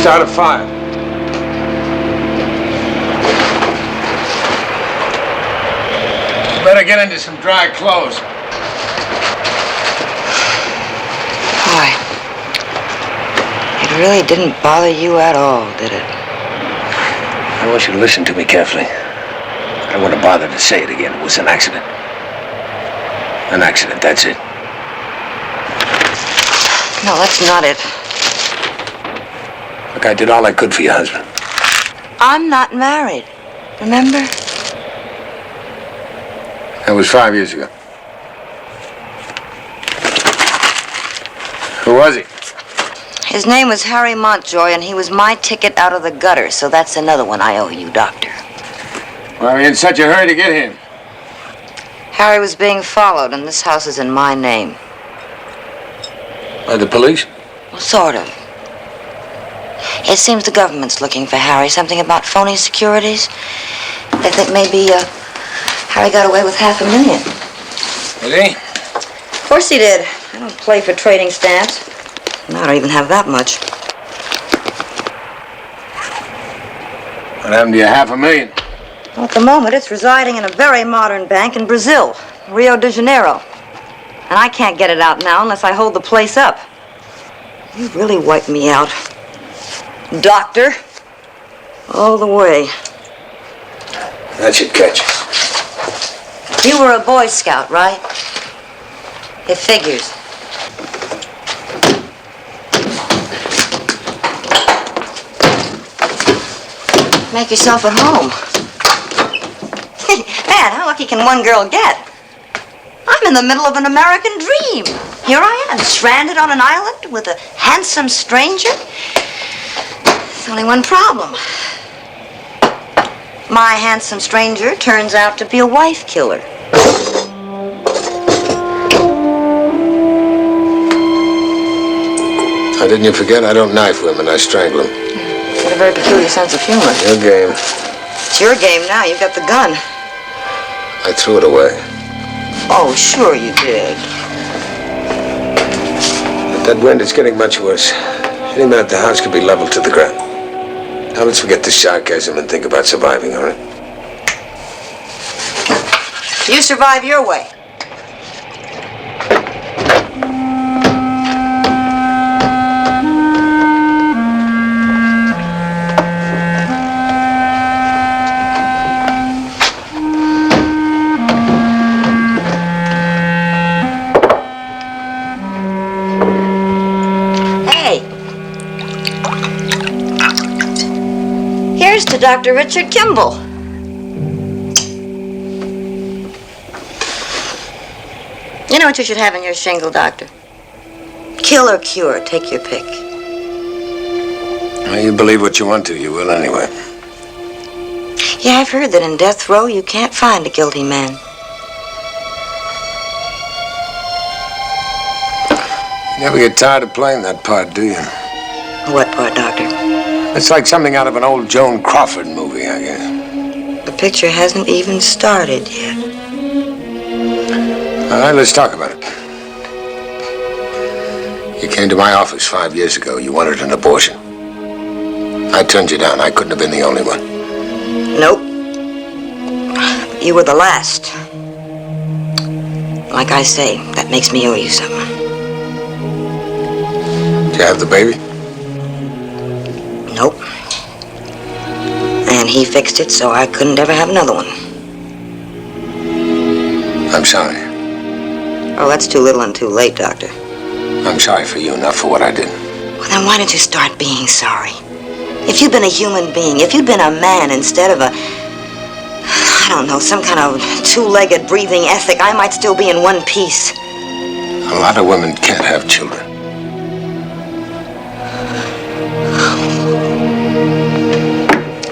Start a fire. You better get into some dry clothes. Boy, it really didn't bother you at all, did it? I want you to listen to me carefully. I don't want to bother to say it again. It was an accident. An accident, that's it. No, that's not it. Look, I did all I could for your husband. I'm not married, remember? That was 5 years ago. Who was he? His name was Harry Montjoy, and he was my ticket out of the gutter, so that's another one I owe you, Doctor. Why were you in such a hurry to get him? Harry was being followed, and this house is in my name. By the police? Well, sort of. It seems the government's looking for Harry. Something about phony securities. They think maybe Harry got away with $500,000. Did he? Of course he did. I don't play for trading stamps. I don't even have that much. What happened to your $500,000? Well, at the moment, it's residing in a very modern bank in Brazil. Rio de Janeiro. And I can't get it out now unless I hold the place up. You really wiped me out. Doctor. All the way. That should catch you. You were a Boy Scout, right? It figures. Make yourself at home. Man, how lucky can one girl get? I'm in the middle of an American dream. Here I am, stranded on an island with a handsome stranger. There's only one problem. My handsome stranger turns out to be a wife killer. How didn't you forget? I don't knife women, I strangle them. You've got a very peculiar sense of humor. Your game. It's your game now. You've got the gun. I threw it away. Oh, sure you did. But that wind is getting much worse. Any minute the house could be leveled to the ground. Now let's forget the sarcasm and think about surviving, all right? You survive your way. Here's to Dr. Richard Kimball. You know what you should have in your shingle, Doctor? Kill or cure, take your pick. Well, you believe what you want to, you will anyway. Yeah, I've heard that in death row you can't find a guilty man. You never get tired of playing that part, do you? What part, Doctor? It's like something out of an old Joan Crawford movie, I guess. The picture hasn't even started yet. All right, let's talk about it. You came to my office 5 years ago. You wanted an abortion. I turned you down. I couldn't have been the only one. Nope. You were the last. Like I say, that makes me owe you something. Did you have the baby? Nope. And he fixed it so I couldn't ever have another one. I'm sorry. Oh, that's too little and too late, Doctor. I'm sorry for you, not for what I did. Well, then why don't you start being sorry? If you'd been a human being, if you'd been a man instead of I don't know, some kind of two-legged breathing ethic, I might still be in one piece. A lot of women can't have children.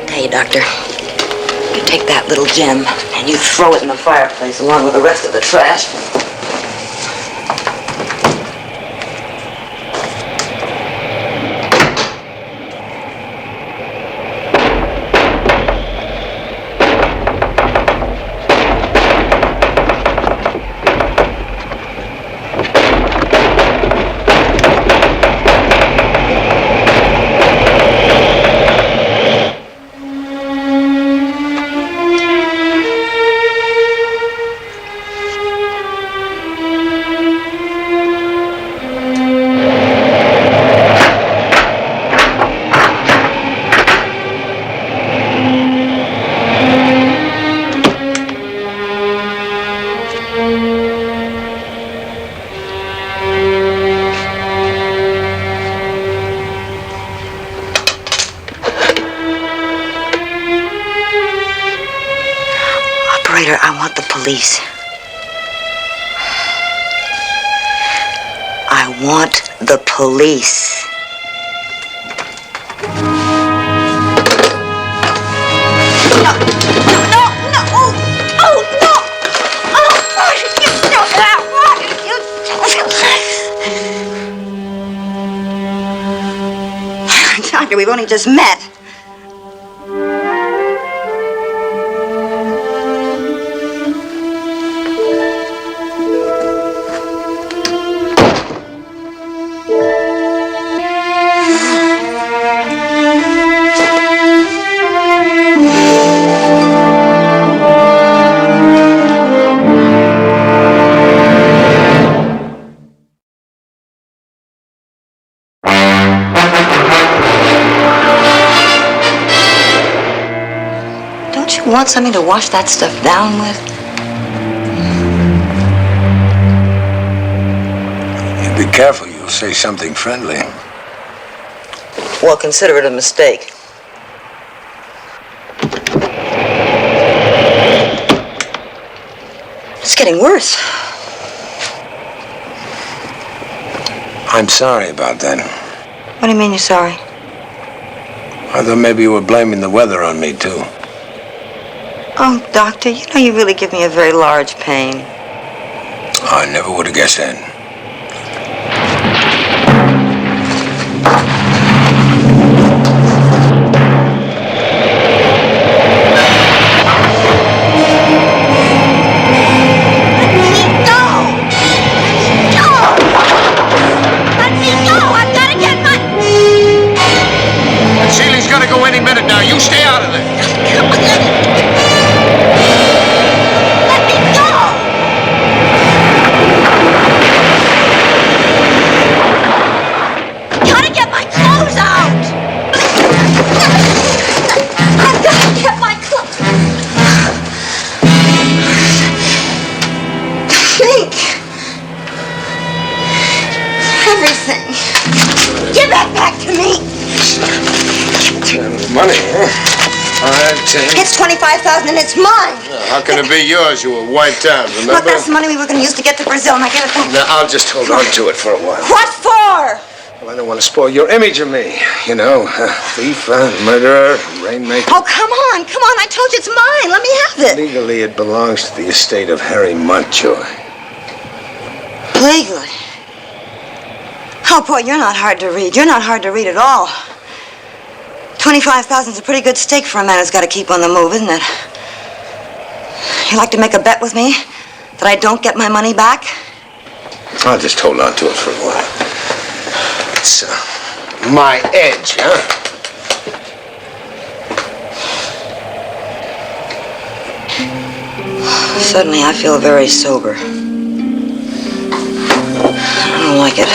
Hey, Doctor, you take that little gem and you throw it in the fireplace along with the rest of the trash. I want the police. I want the police. No. Doctor, we've only just met. want something to wash that stuff down with? You be careful, you'll say something friendly. Well, consider it a mistake. It's getting worse. I'm sorry about that. What do you mean you're sorry? I thought maybe you were blaming the weather on me, too. Oh, Doctor, you know you really give me a very large pain. I never would have guessed that. Ceiling's gonna go any minute now. You stay out of there. Let me go! Gotta get my clothes out! I've gotta get my clothes. Think. Everything. Give that back to me! Money, huh? 5, 10. It's $25,000 and it's mine. How can it be yours? You were wiped out, remember? Look, that's the money we were going to use to get to Brazil, and I get it back. Now, I'll just hold on to it for a while. What for? Well, I don't want to spoil your image of me. You know, thief, murderer, rainmaker. Oh, come on. I told you it's mine. Let me have it. Legally, it belongs to the estate of Harry Montjoy. Legally? Oh, boy, you're not hard to read. You're not hard to read at all. 25,000 is a pretty good stake for a man who's got to keep on the move, isn't it? You like to make a bet with me that I don't get my money back? I'll just hold on to it for a while. It's my edge, huh? Suddenly, I feel very sober. I don't like it.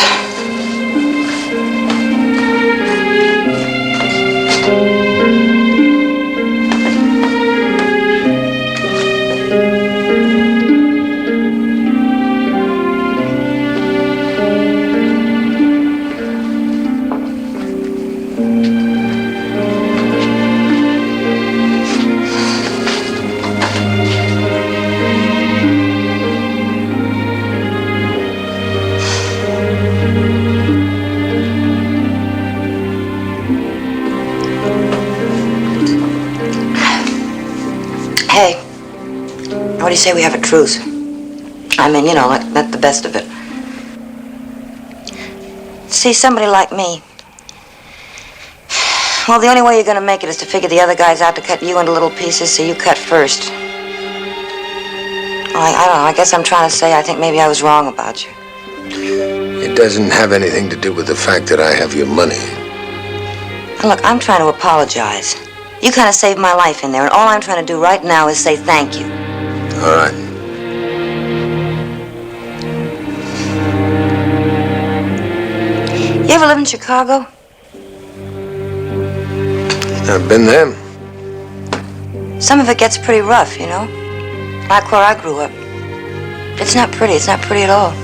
Hey, what do you say we have a truce? I mean, you know, like, not the best of it. See, somebody like me, well, the only way you're gonna make it is to figure the other guy's out to cut you into little pieces so you cut first. Well, I don't know, I guess I'm trying to say I think maybe I was wrong about you. It doesn't have anything to do with the fact that I have your money. And look, I'm trying to apologize. You kind of saved my life in there, and all I'm trying to do right now is say thank you. All right. You ever live in Chicago? I've been there. Some of it gets pretty rough, you know? Like where I grew up. It's not pretty. It's not pretty at all.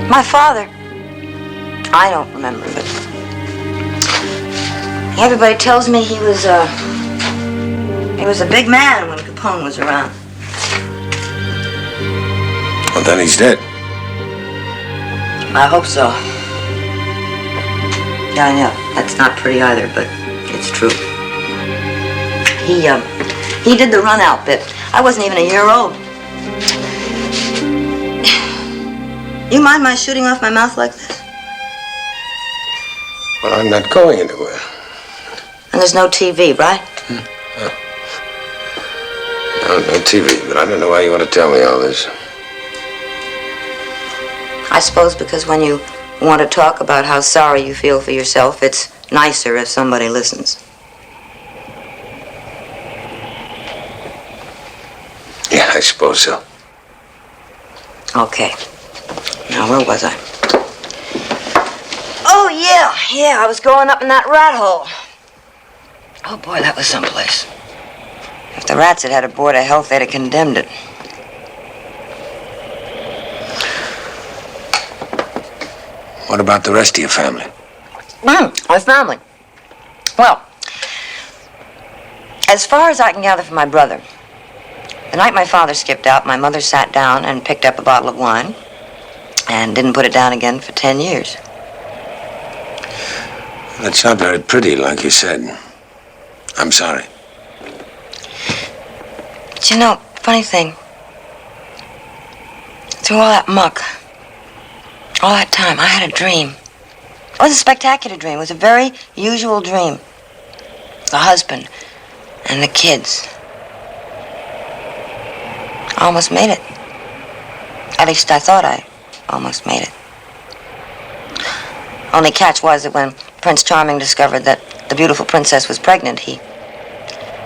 My father, I don't remember, but everybody tells me he was a big man when Capone was around. Well, then he's dead. I hope so. Yeah, I know. That's not pretty either, but it's true. He did the run out bit. I wasn't even a year old. You mind my shooting off my mouth like this? Well, I'm not going anywhere. And there's no TV, right? No TV, but I don't know why you want to tell me all this. I suppose because when you want to talk about how sorry you feel for yourself, it's nicer if somebody listens. Yeah, I suppose so. Okay. Now, where was I? Oh, yeah, I was growing up in that rat hole. Oh, boy, that was someplace. If the rats had had a board of health, they'd have condemned it. What about the rest of your family? My family. Well, as far as I can gather from my brother, the night my father skipped out, my mother sat down and picked up a bottle of wine and didn't put it down again for 10 years. That's not very pretty, like you said. I'm sorry. But you know, funny thing, through all that muck, all that time, I had a dream. It was a spectacular dream. It was a very usual dream. The husband and the kids. I almost made it. At least I thought I almost made it. Only catch was that when Prince Charming discovered that the beautiful princess was pregnant, he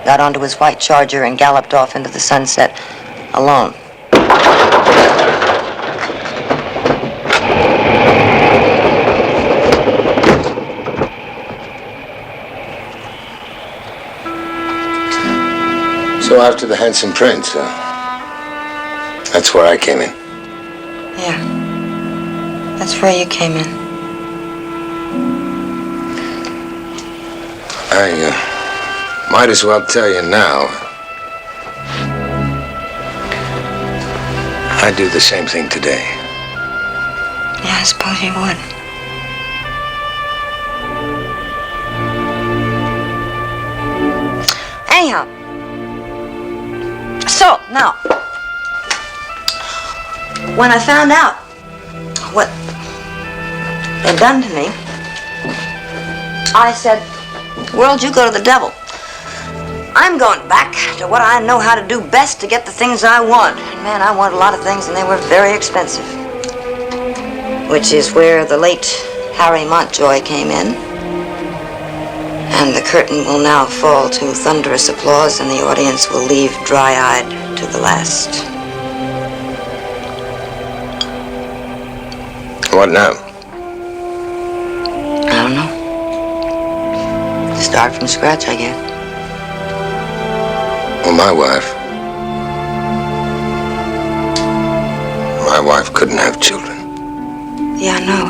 got onto his white charger and galloped off into the sunset alone. So after the handsome prince, that's where I came in. Yeah. That's where you came in. I might as well tell you now. I'd do the same thing today. Yeah, I suppose you would. Anyhow. So, now, when I found out what they'd done to me, I said, world, you go to the devil. I'm going back to what I know how to do best to get the things I want. And man, I want a lot of things and they were very expensive. Which is where the late Harry Montjoy came in. And the curtain will now fall to thunderous applause and the audience will leave dry-eyed to the last. What now? I don't know. Start from scratch, I guess. Well, my wife couldn't have children. Yeah, I know.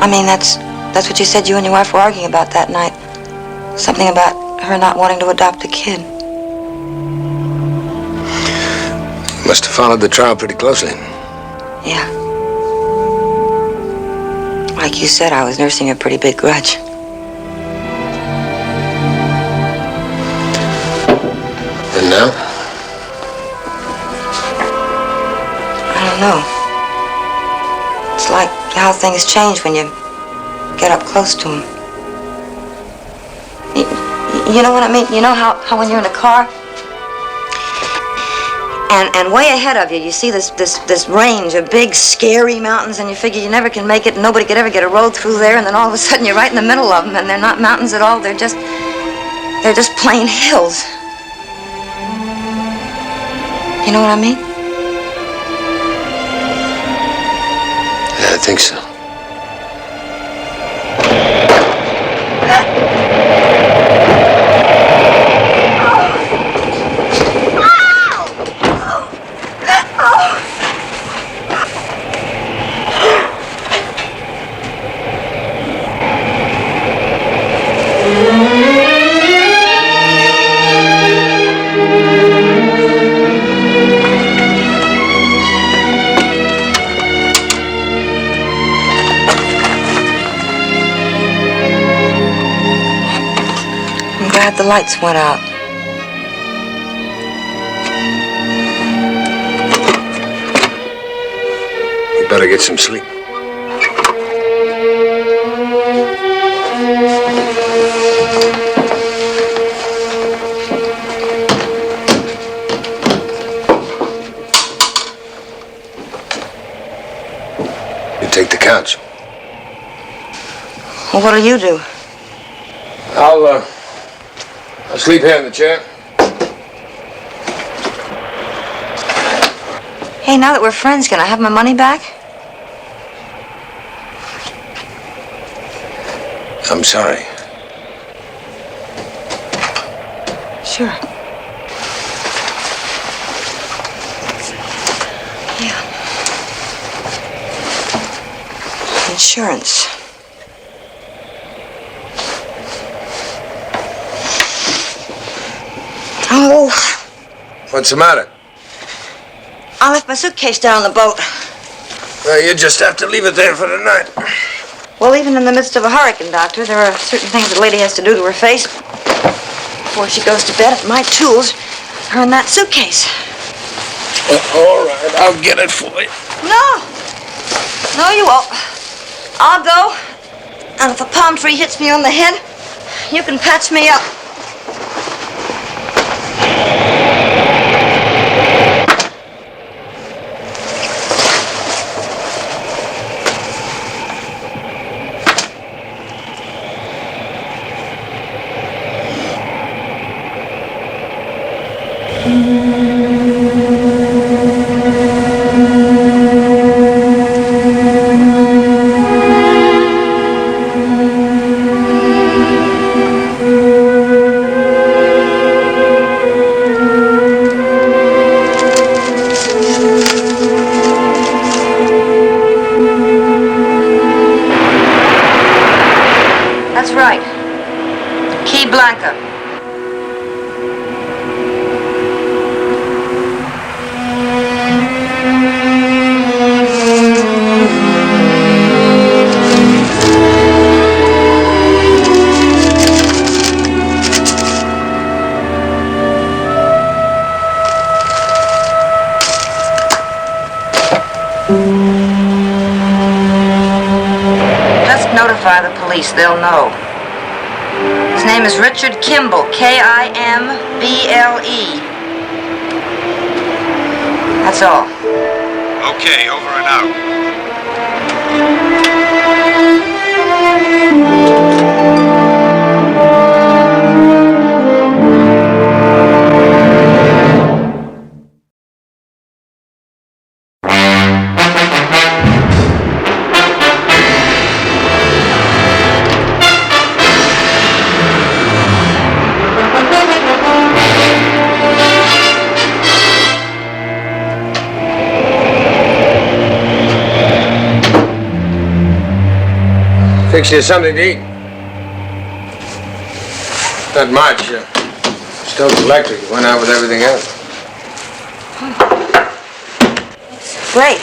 I mean, that's what you said you and your wife were arguing about that night. Something about her not wanting to adopt a kid. Must have followed the trial pretty closely. Yeah. Like you said, I was nursing a pretty big grudge. And now? I don't know. It's like how things change when you get up close to them. You know what I mean? You know how when you're in a car and way ahead of you see this range of big scary mountains and you figure you never can make it and nobody could ever get a road through there and then all of a sudden you're right in the middle of them and they're not mountains at all. They're just plain hills. You know what I mean? Yeah, I think so. The lights went out. We better get some sleep. You take the couch. Well, what'll you do? I'll sleep here in the chair. Hey, now that we're friends, can I have my money back? I'm sorry. Sure. Yeah. Insurance. Oh. What's the matter? I left my suitcase down on the boat. Well, you just have to leave it there for the night. Well, even in the midst of a hurricane, Doctor, there are certain things a lady has to do to her face before she goes to bed. And my tools are in that suitcase. All right, I'll get it for you. No. No, you won't. I'll go. And if a palm tree hits me on the head, you can patch me up. That's right. Key Blanca. Just notify the police, they'll know. His name is Richard Kimball, K-I-M-B-L-E. That's all. Okay, over and out. Fix you something to eat. Not much. Stove's electric. It went out with everything else. Great.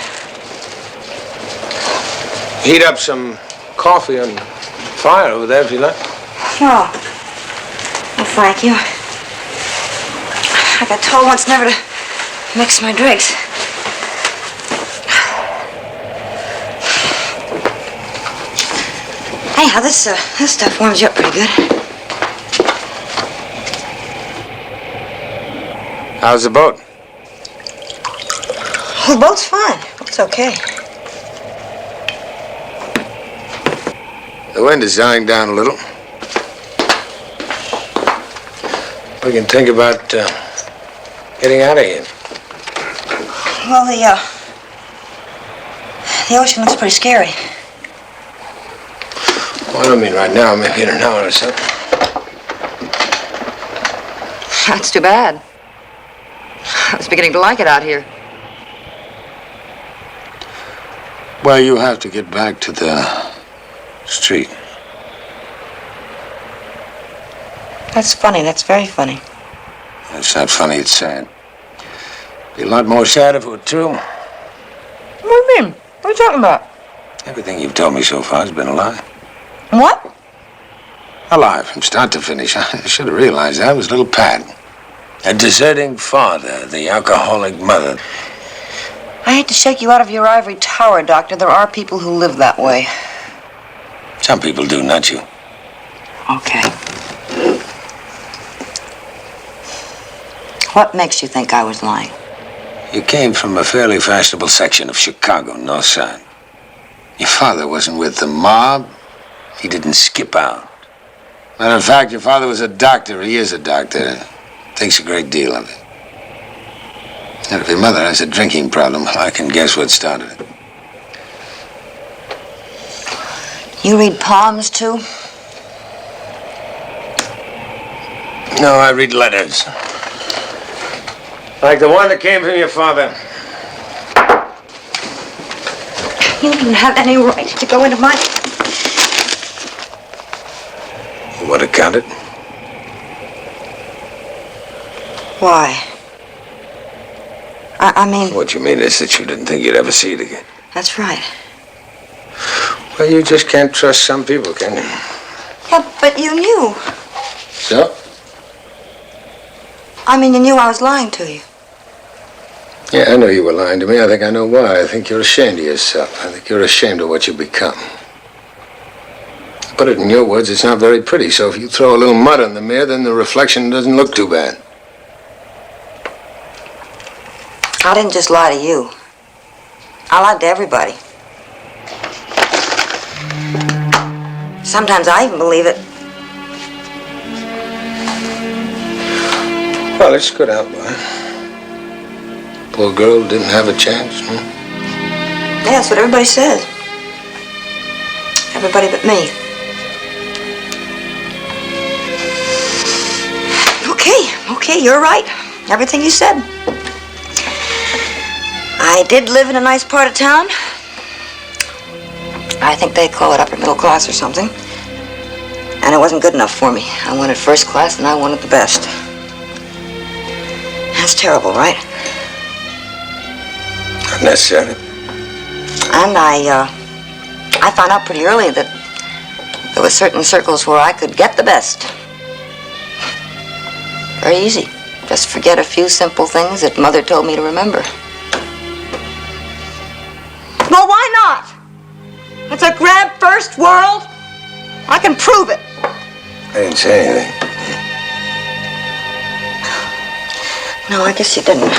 Heat up some coffee on the fire over there if you like. Oh. Well, thank you. I got told once never to mix my drinks. Anyhow, this stuff warms you up pretty good. How's the boat? The boat's fine. It's okay. The wind is dying down a little. We can think about getting out of here. Well, the ocean looks pretty scary. Well, I don't mean right now, maybe in an hour or so. That's too bad. I was beginning to like it out here. Well, you have to get back to the street. That's funny. That's very funny. It's not funny, it's sad. Be a lot more sad if it were true. What do you mean? What are you talking about? Everything you've told me so far has been a lie. What? A lie from start to finish. I should have realized that. It was little Pat. A deserting father, the alcoholic mother. I hate to shake you out of your ivory tower, Doctor. There are people who live that way. Some people do, not you. Okay. What makes you think I was lying? You came from a fairly fashionable section of Chicago, North Side. Your father wasn't with the mob. He didn't skip out. Matter of fact, your father was a doctor. He is a doctor. Thinks a great deal of it. And if your mother has a drinking problem, I can guess what started it. You read palms, too? No, I read letters. Like the one that came from your father. You don't even have any right to go into my... You want to count it? Why? I mean... What you mean is that you didn't think you'd ever see it again. That's right. Well, you just can't trust some people, can you? Yeah, but you knew. So? I mean, you knew I was lying to you. Yeah, I know you were lying to me. I think I know why. I think you're ashamed of yourself. I think you're ashamed of what you've become. To put it in your words, it's not very pretty, so if you throw a little mud on the mirror, then the reflection doesn't look too bad. I didn't just lie to you. I lied to everybody. Sometimes I even believe it. Well, it's good out, boy. Poor girl didn't have a chance, huh? Yeah, that's what everybody says. Everybody but me. Okay, you're right. Everything you said. I did live in a nice part of town. I think they call it upper middle class or something. And it wasn't good enough for me. I wanted first class and I wanted the best. That's terrible, right? Not necessarily. And I found out pretty early that there were certain circles where I could get the best. Very easy. Just forget a few simple things that Mother told me to remember. Well, why not? It's a grab first world. I can prove it. I didn't say anything. No, I guess you didn't.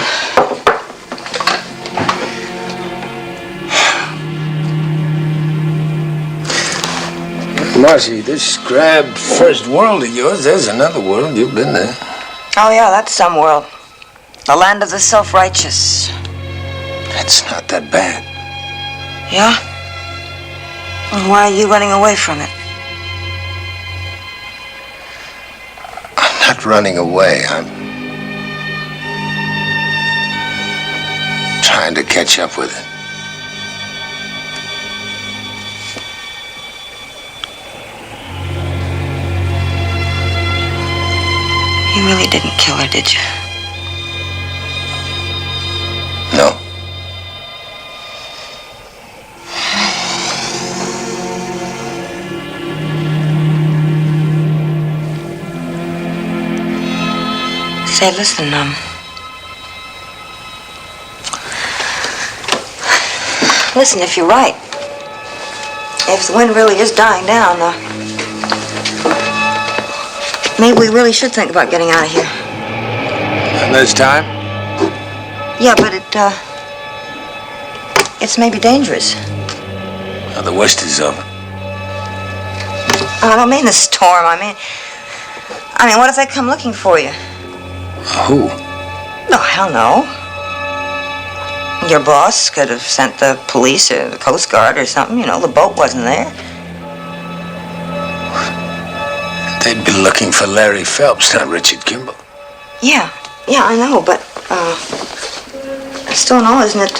Marcy, this grab first world of yours, there's another world. You've been there. Oh, yeah, that's some world. The land of the self-righteous. It's not that bad. Yeah? And why are you running away from it? I'm not running away. I'm trying to catch up with it. You really didn't kill her, did you? No. Say, listen, listen, if you're right, if the wind really is dying down, maybe we really should think about getting out of here. And there's time? Yeah, but it's maybe dangerous. Well, the worst is over. I don't mean the storm. I mean, what if they come looking for you? Who? No, I don't know. Your boss could have sent the police or the Coast Guard or something. You know, the boat wasn't there. They'd be looking for Larry Phelps, not Richard Kimball. Yeah, I know, but still in all, isn't it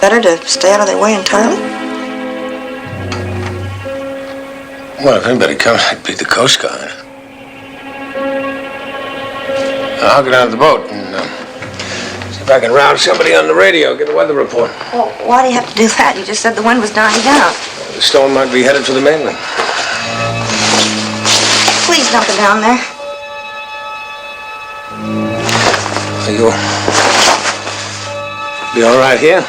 better to stay out of their way entirely? Well, if anybody comes, it'd be the Coast Guard. I'll get out of the boat and see if I can rouse somebody on the radio, get a weather report. Well, why do you have to do that? You just said the wind was dying down. The storm might be headed for the mainland. Please dump it down there. You'll be all right here?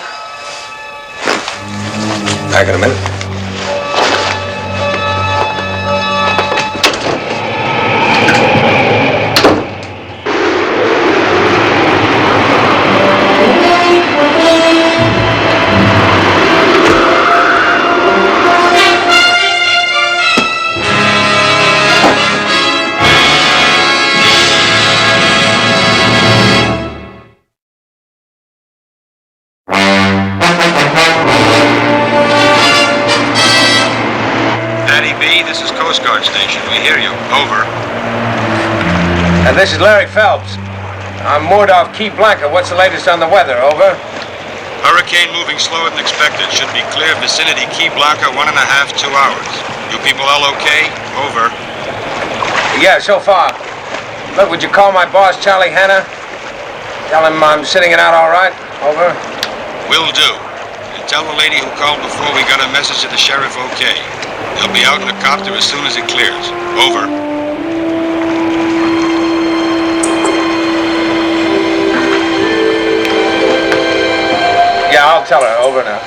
Back in a minute. This is Coast Guard Station. We hear you. Over. This is Larry Phelps. I'm moored off Key Blanca. What's the latest on the weather? Over. Hurricane moving slower than expected. Should be clear vicinity Key Blanca 1.5 to 2 hours. You people all okay? Over. Yeah, so far. Look, would you call my boss, Charlie Hanna? Tell him I'm sitting it out all right. Over. Will do. And tell the lady who called before we got a message to the sheriff okay. He'll be out in a copter as soon as it clears. Over. Yeah, I'll tell her. Over now.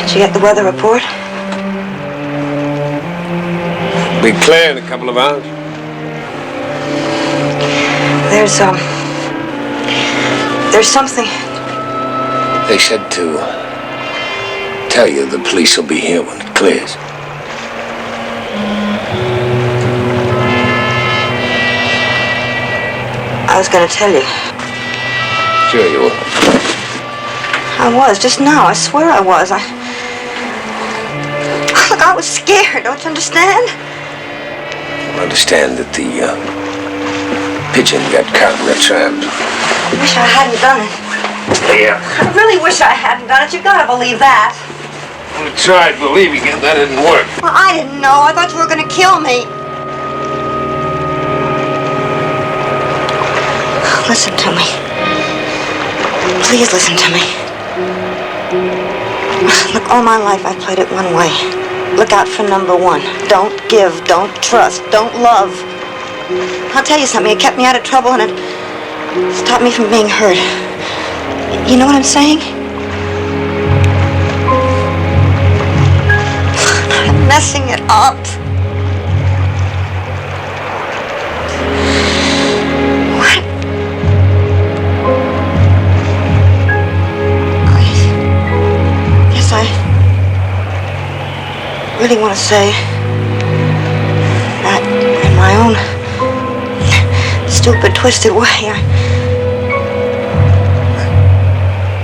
Did you get the weather report? Be clear in a couple of hours. There's something. They said to tell you the police will be here when it clears. I was going to tell you. Sure you will. I was, just now. I swear I was. Look, I was scared. Don't you understand? I understand that the pigeon got caught in the trap. I wish I hadn't done it. Yeah. I really wish I hadn't done it. You've got to believe that. I tried believing it. That didn't work. Well, I didn't know. I thought you were going to kill me. Listen to me. Please listen to me. Look, all my life I played it one way. Look out for number one. Don't give, don't trust, don't love. I'll tell you something. It kept me out of trouble and it stopped me from being hurt. You know what I'm saying? I'm messing it up. What? I guess I really want to say that in my own stupid, twisted way,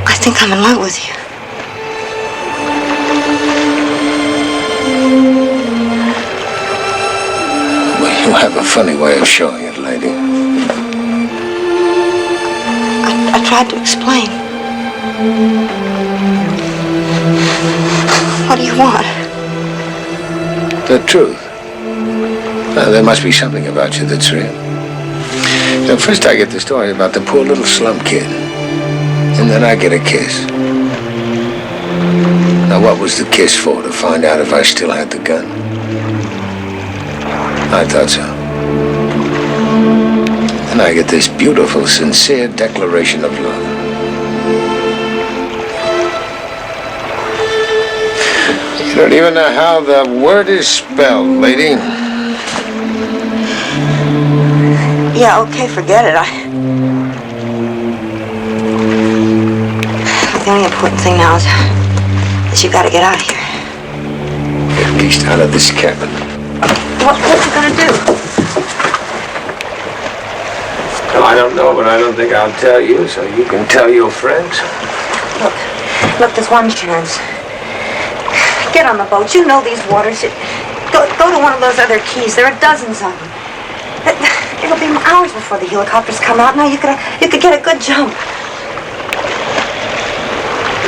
I think I'm in love with you. Well, you have a funny way of showing it, lady. I tried to explain. What do you want? The truth. Well, there must be something about you that's real. Now, first I get the story about the poor little slum kid. And then I get a kiss. Now, what was the kiss for? To find out if I still had the gun? I thought so. And I get this beautiful, sincere declaration of love. You don't even know how the word is spelled, lady. Yeah, okay, forget it. The only important thing now is that you gotta get out of here. At least out of this cabin. What you gonna do? No, I don't know, but I don't think I'll tell you, so you can tell your friends. Look, there's one chance. Get on the boat. You know these waters. Go to one of those other keys. There are dozens of them. It'll be hours before the helicopters come out. Now you could get a good jump.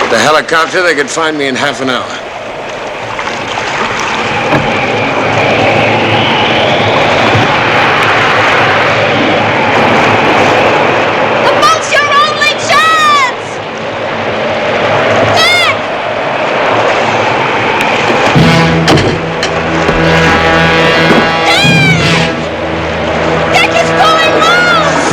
The helicopter, they could find me in half an hour. The boat's your only chance! Dick! Dick is pulling loose!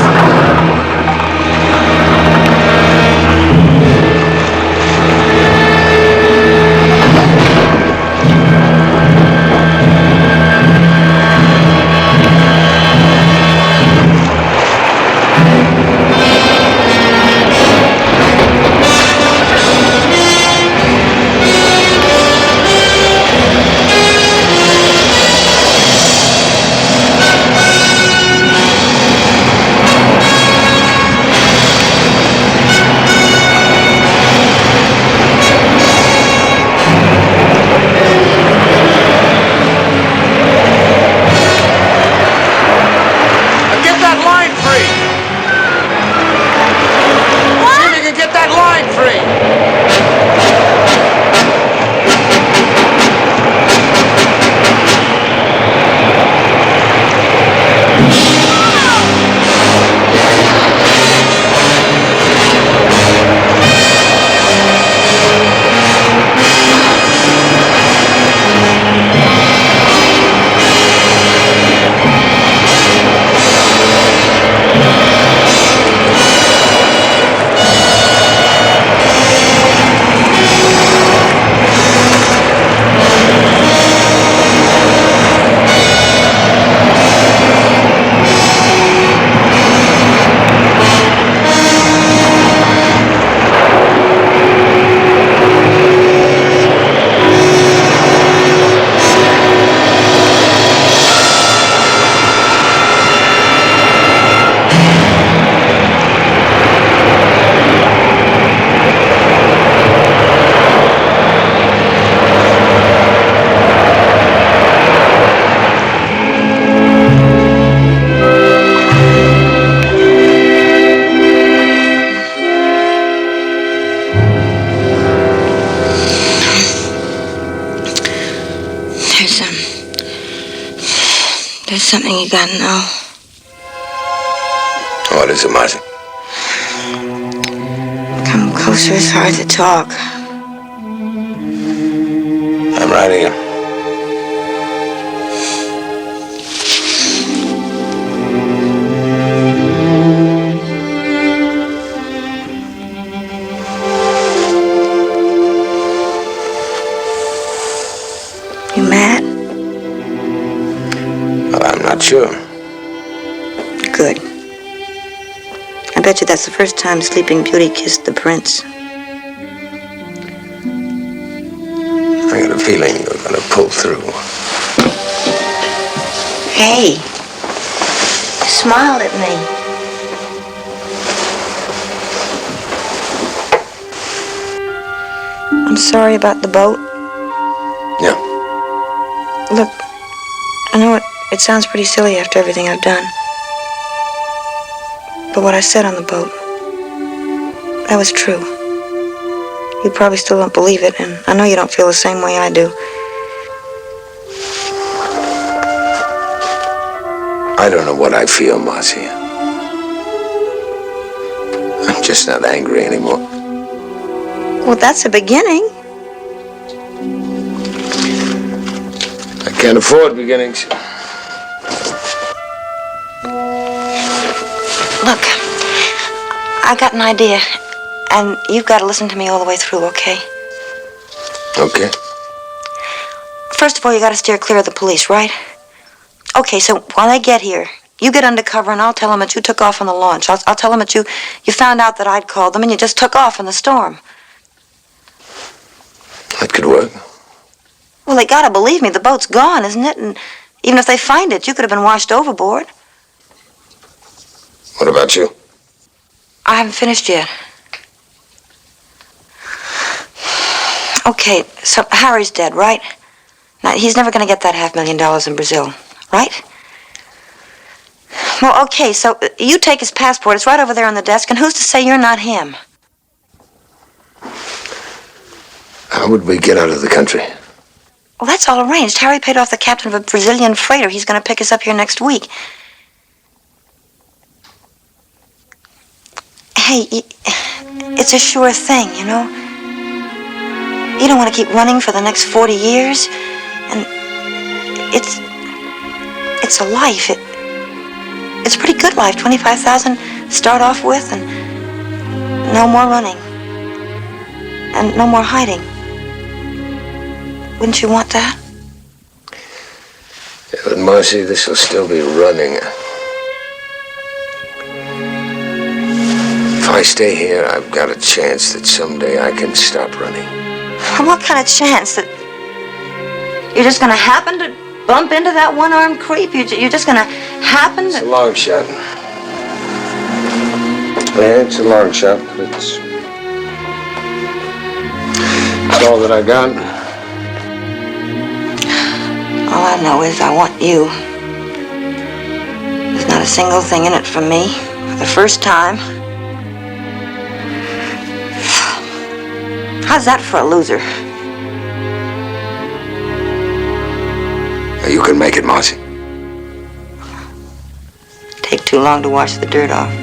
something you gotta know. What is it, Marcy? Come closer, it's hard to talk. I'm right here. You mad? Well, I'm not sure. Good. I bet you that's the first time Sleeping Beauty kissed the prince. I got a feeling you're gonna pull through. Hey, you smiled at me. I'm sorry about the boat. Yeah. Look, I know it sounds pretty silly after everything I've done. But what I said on the boat, that was true. You probably still don't believe it, and I know you don't feel the same way I do. I don't know what I feel, Marcy. I'm just not angry anymore. Well, that's a beginning. I can't afford beginnings. Look, I got an idea, and you've got to listen to me all the way through, okay? Okay. First of all, you got to steer clear of the police, right? Okay, so while they get here, you get undercover, and I'll tell them that you took off on the launch. I'll tell them that you found out that I'd called them, and you just took off in the storm. That could work. Well, they got to believe me. The boat's gone, isn't it? And even if they find it, you could have been washed overboard. What about you? I haven't finished yet. Okay, so Harry's dead, right? Now, he's never going to get that $500,000 in Brazil, right? Well, okay, so you take his passport. It's right over there on the desk, and who's to say you're not him? How would we get out of the country? Well, that's all arranged. Harry paid off the captain of a Brazilian freighter. He's going to pick us up here next week. Hey, it's a sure thing, you know? You don't want to keep running for the next 40 years. And it's a life. It's a pretty good life. 25,000 to start off with, and no more running. And no more hiding. Wouldn't you want that? Yeah, but Marcy, this will still be running. If I stay here, I've got a chance that someday I can stop running. What kind of chance that you're just going to happen to bump into that one-armed creep? You're just going to happen to... It's a long shot. Yeah, it's a long shot, but it's all that I got. All I know is I want you. There's not a single thing in it for me. For the first time. How's that for a loser? You can make it, Marcy. Take too long to wash the dirt off.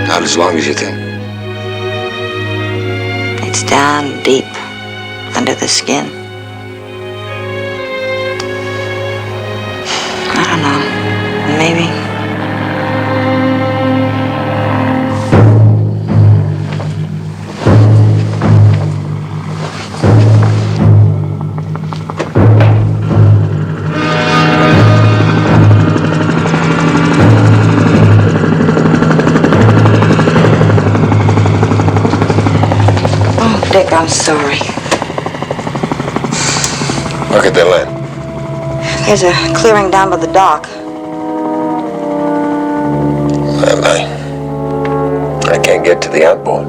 Not as long as you think. It's down deep under the skin. I don't know. Maybe. Dick, I'm sorry. Look at the land. There's a clearing down by the dock. Well, I can't get to the outboard.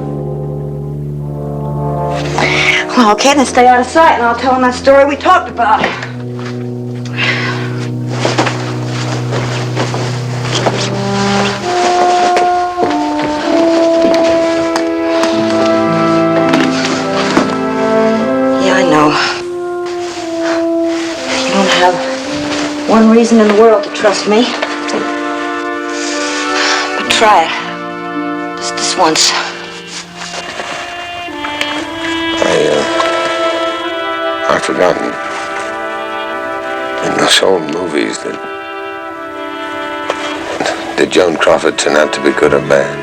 Well, okay, then stay out of sight, and I'll tell them that story we talked about. One reason reason in the world to trust me. But try it. Just this once. I've forgotten. In those old movies, did Joan Crawford turn out to be good or bad?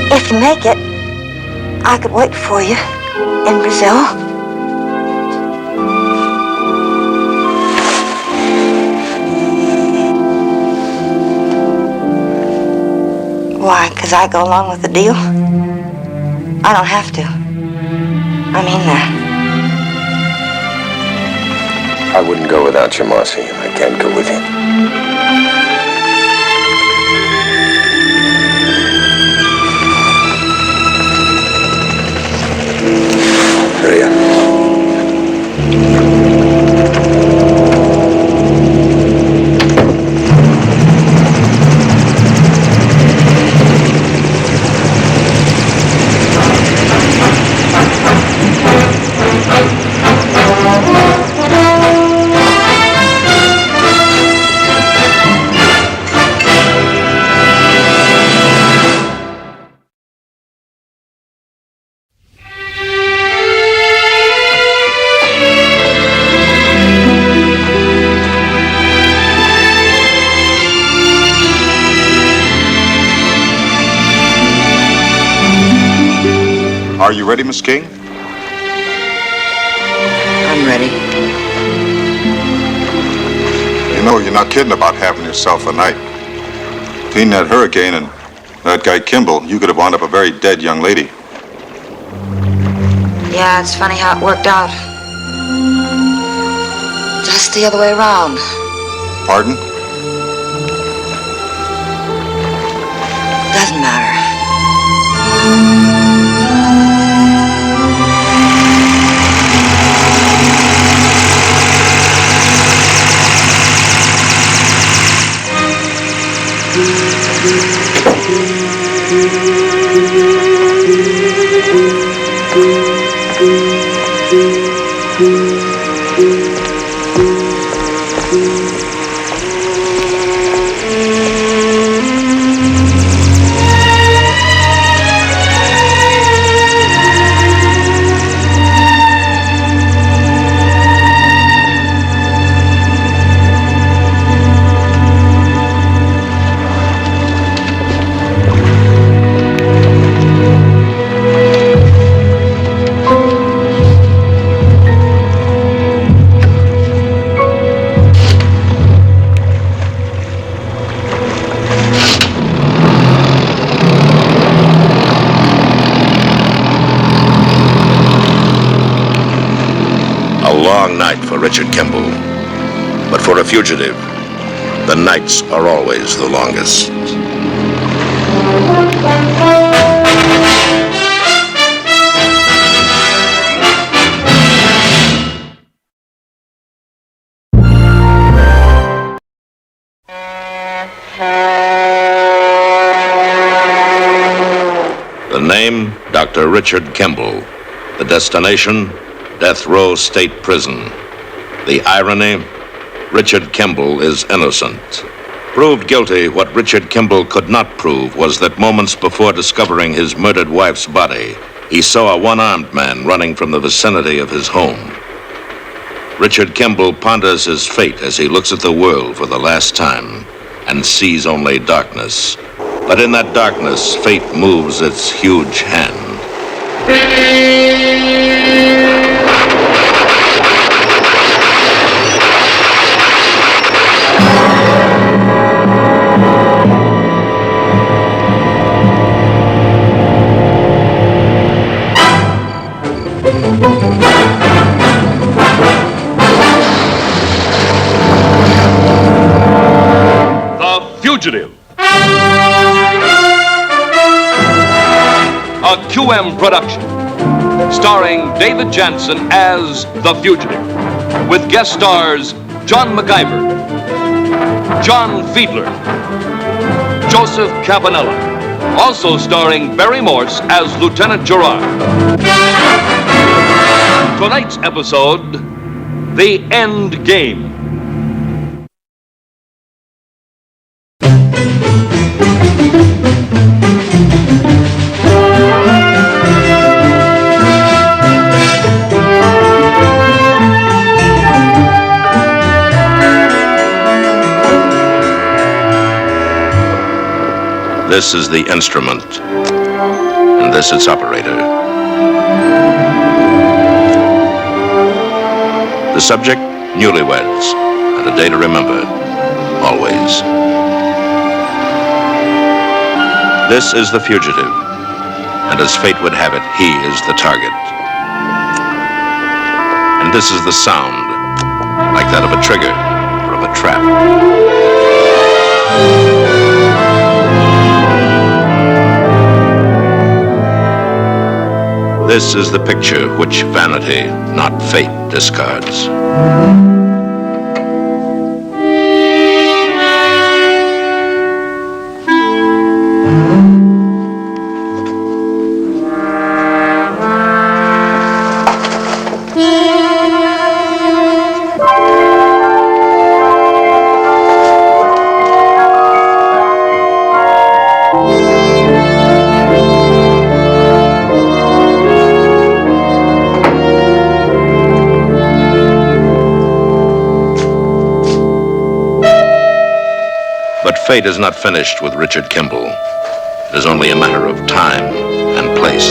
If you make it, I could wait for you in Brazil. Why? 'Cause I go along with the deal? I don't have to. I mean that. I wouldn't go without you, Marcy, and I can't go with you. Maria. Are you ready, Miss King? I'm ready. You know, you're not kidding about having yourself a night. Between that hurricane and that guy Kimball, you could have wound up a very dead young lady. Yeah, it's funny how it worked out. Just the other way around. Pardon? Doesn't matter. Long night for Richard Kimball. But for a fugitive, the nights are always the longest. The name, Dr. Richard Kimball. The destination, Death Row State Prison. The irony, Richard Kimball is innocent. Proved guilty, what Richard Kimball could not prove was that moments before discovering his murdered wife's body, he saw a one-armed man running from the vicinity of his home. Richard Kimball ponders his fate as he looks at the world for the last time and sees only darkness. But in that darkness, fate moves its huge hand. Fugitive. A QM production, starring David Jansen as the Fugitive, with guest stars John MacIver, John Fiedler, Joseph Campanella. Also starring Barry Morse as Lieutenant Gerard. Tonight's episode, The End Game. This is the instrument, and this its operator. The subject, newlyweds, and a day to remember, always. This is the fugitive, and as fate would have it, he is the target. And this is the sound, like that of a trigger or of a trap. This is the picture which vanity, not fate, discards. But fate is not finished with Richard Kimball. It is only a matter of time and place.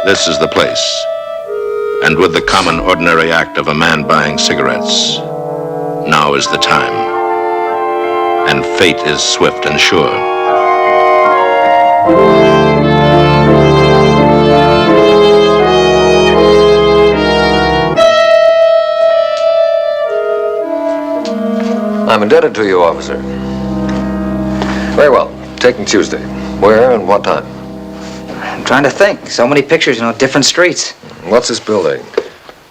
This is the place. And with the common ordinary act of a man buying cigarettes, now is the time. And fate is swift and sure. I'm indebted to you, officer. Very well. Taking Tuesday. Where and what time? I'm trying to think. So many pictures, different streets. What's this building?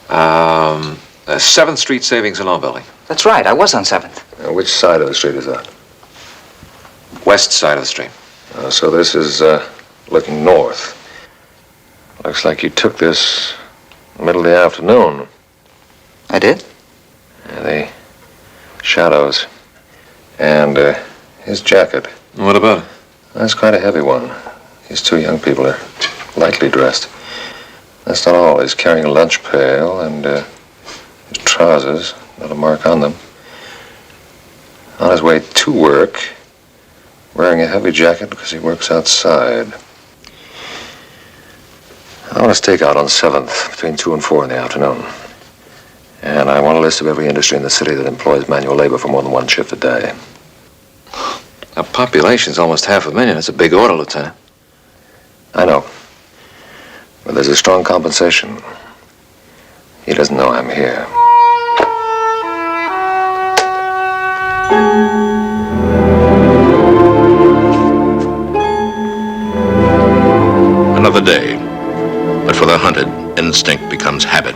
7th Street Savings and Law Building. That's right. I was on 7th. Which side of the street is that? West side of the street. So this is looking north. Looks like you took this middle of the afternoon. I did? Yeah, the shadows. And his jacket. What about it? That's quite a heavy one. These two young people are lightly dressed. That's not all. He's carrying a lunch pail and his trousers, not a mark on them. On his way to work, wearing a heavy jacket because he works outside. I want to stake out on 7th between 2 and 4 in the afternoon. And I want a list of every industry in the city that employs manual labor for more than one shift a day. Our population's almost 500,000. That's a big order, Lieutenant. I know. But there's a strong compensation. He doesn't know I'm here. Another day. But for the hunted, instinct becomes habit.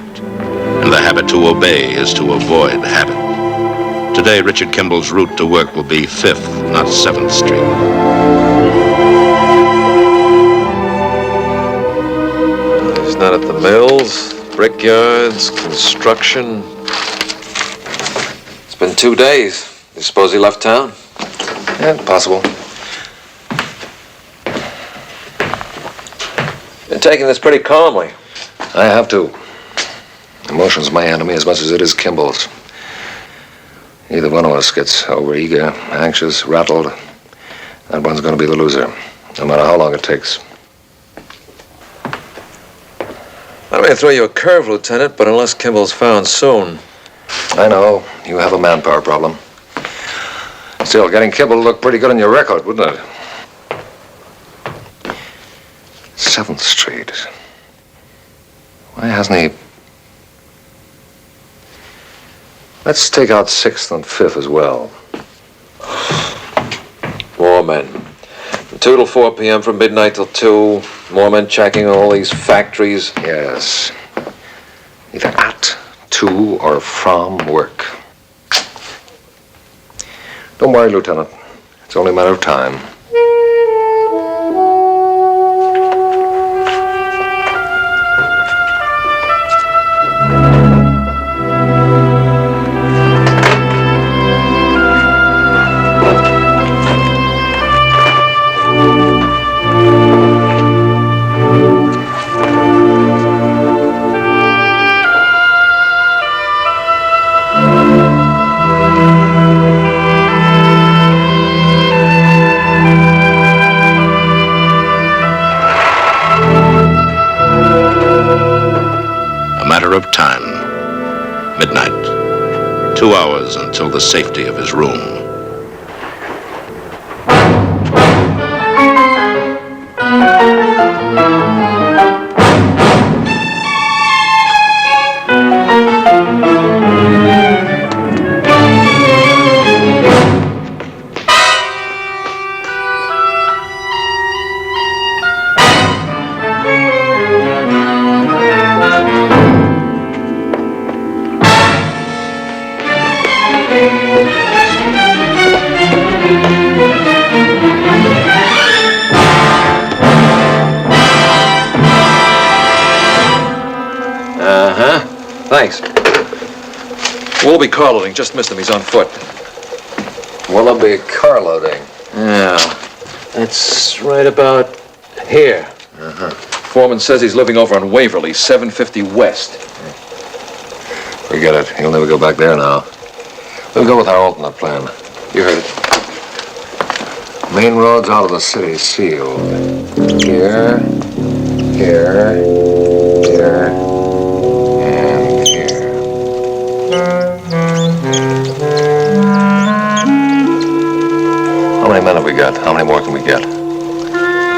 And the habit to obey is to avoid habit. Today, Richard Kimball's route to work will be 5th, not 7th Street. He's not at the mills, brickyards, construction. It's been 2 days. You suppose he left town? Yeah, possible. Been taking this pretty calmly. I have to. Emotion's my enemy as much as it is Kimball's. Either one of us gets overeager, anxious, rattled, that one's going to be the loser, no matter how long it takes. I may throw you a curve, Lieutenant, but unless Kimball's found soon. I know. You have a manpower problem. Still, getting Kimball to look pretty good on your record, wouldn't it? 7th Street. Why hasn't he... Let's take out 6th and 5th as well. More men. From 2 till 4 p.m., from midnight till 2. More men checking all these factories. Yes. Either at, to, or from work. Don't worry, Lieutenant. It's only a matter of time. Of time. Midnight. 2 hours until the safety of his room. Thanks. We'll be carloading. Just missed him. He's on foot. Will there be carloading? Yeah. That's right about here. Foreman says he's living over on Waverly, 750 West. Forget it. He'll never go back there now. We'll go with our alternate plan. You heard it. Main roads out of the city sealed. Here, here, here, and here. How many men have we got? How many more can we get?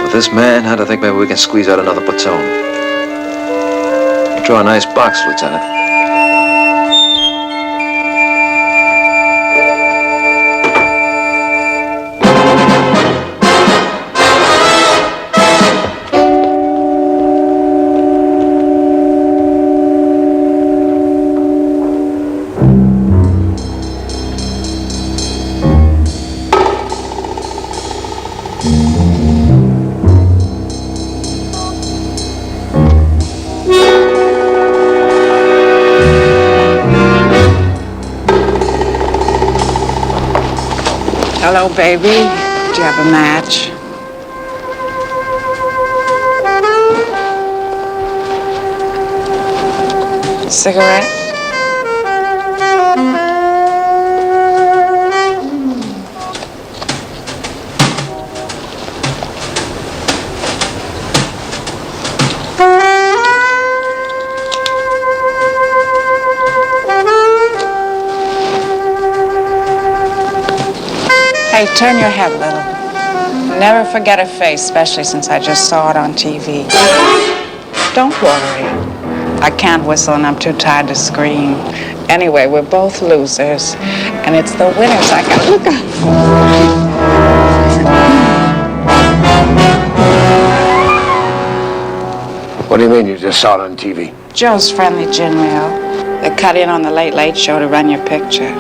With this man, I think maybe we can squeeze out another platoon. You draw a nice box, Lieutenant. Hello, baby. Do you have a match? Cigarette? Hey, turn your head a little. Never forget a face, especially since I just saw it on TV. Don't worry. I can't whistle and I'm too tired to scream. Anyway, we're both losers, and it's the winners I gotta look out for. What do you mean you just saw it on TV? Joe's friendly gin reel. They cut in on the Late Late Show to run your picture.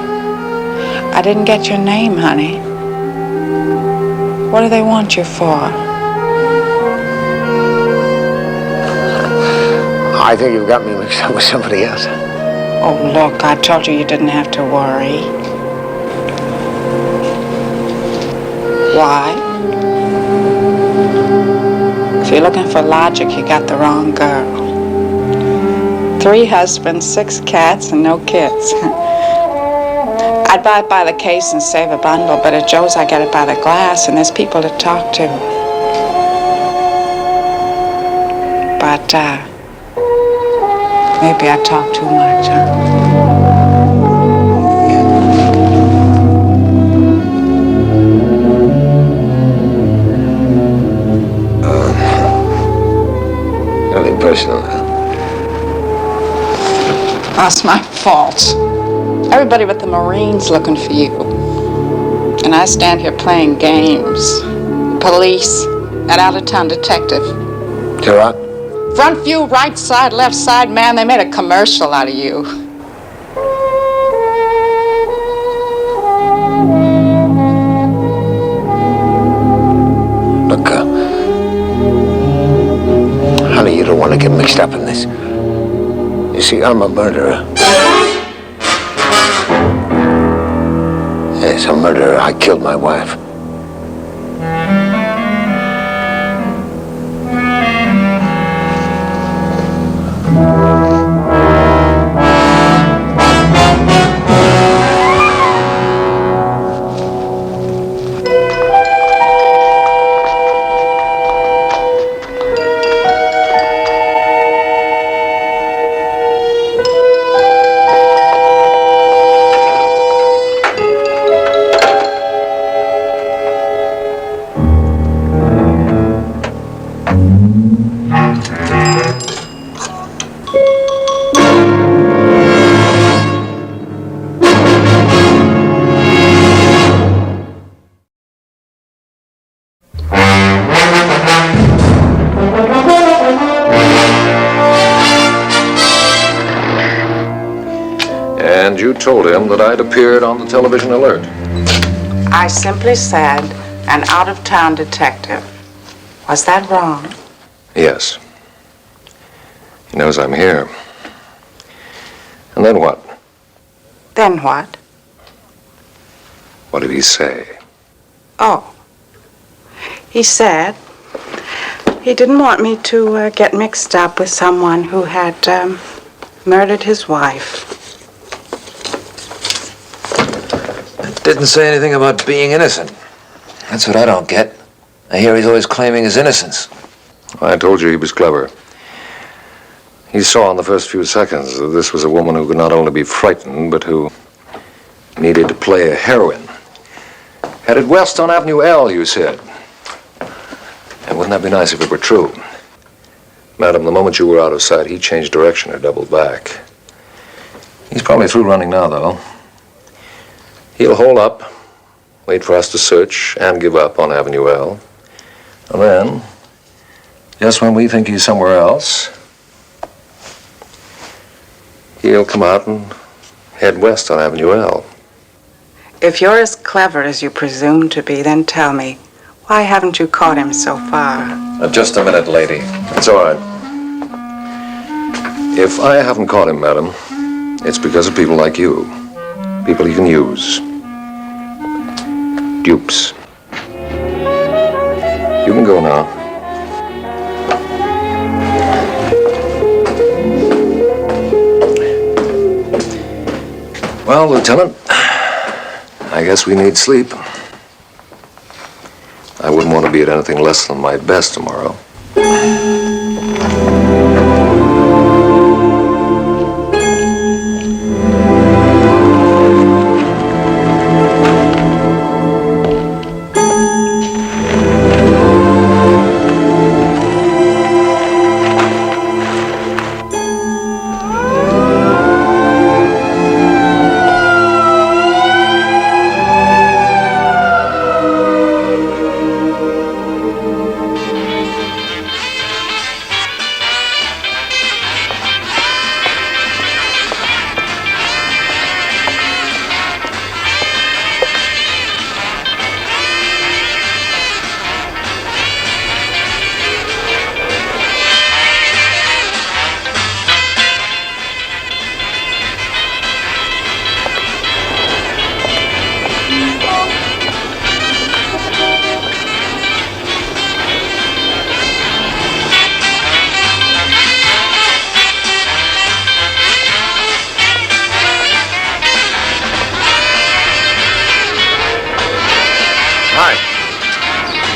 I didn't get your name, honey. What do they want you for? I think you've got me mixed up with somebody else. Oh, look, I told you didn't have to worry. Why? If you're looking for logic, you got the wrong girl. 3 husbands, 6 cats, and no kids. I'd buy it by the case and save a bundle, but at Joe's I get it by the glass, and there's people to talk to. But, maybe I talk too much, huh? Nothing personal, huh? That's my fault. Everybody but the Marines looking for you. And I stand here playing games. Police, that out-of-town detective. Gerard? Front view, right side, left side, man, they made a commercial out of you. to get mixed up in this. You see, I'm a murderer. Yes, I'm a murderer. I killed my wife. And you told him that I'd appeared on the television alert. I simply said an out-of-town detective. Was that wrong? Yes. He knows I'm here. And then what? Then what? What did he say? Oh. He said he didn't want me to get mixed up with someone who had murdered his wife. Didn't say anything about being innocent. That's what I don't get. I hear he's always claiming his innocence. I told you he was clever. He saw in the first few seconds that this was a woman who could not only be frightened, but who needed to play a heroine. Headed west on Avenue L, you said. And wouldn't that be nice if it were true? Madam, the moment you were out of sight, he changed direction or doubled back. He's probably through running now, though. He'll hold up, wait for us to search and give up on Avenue L. And then, just when we think he's somewhere else, he'll come out and head west on Avenue L. If you're as clever as you presume to be, then tell me, why haven't you caught him so far? Just a minute, lady. It's all right. If I haven't caught him, madam, it's because of people like you. People he can use. Dupes. You can go now. Well, Lieutenant, I guess we need sleep. I wouldn't want to be at anything less than my best tomorrow.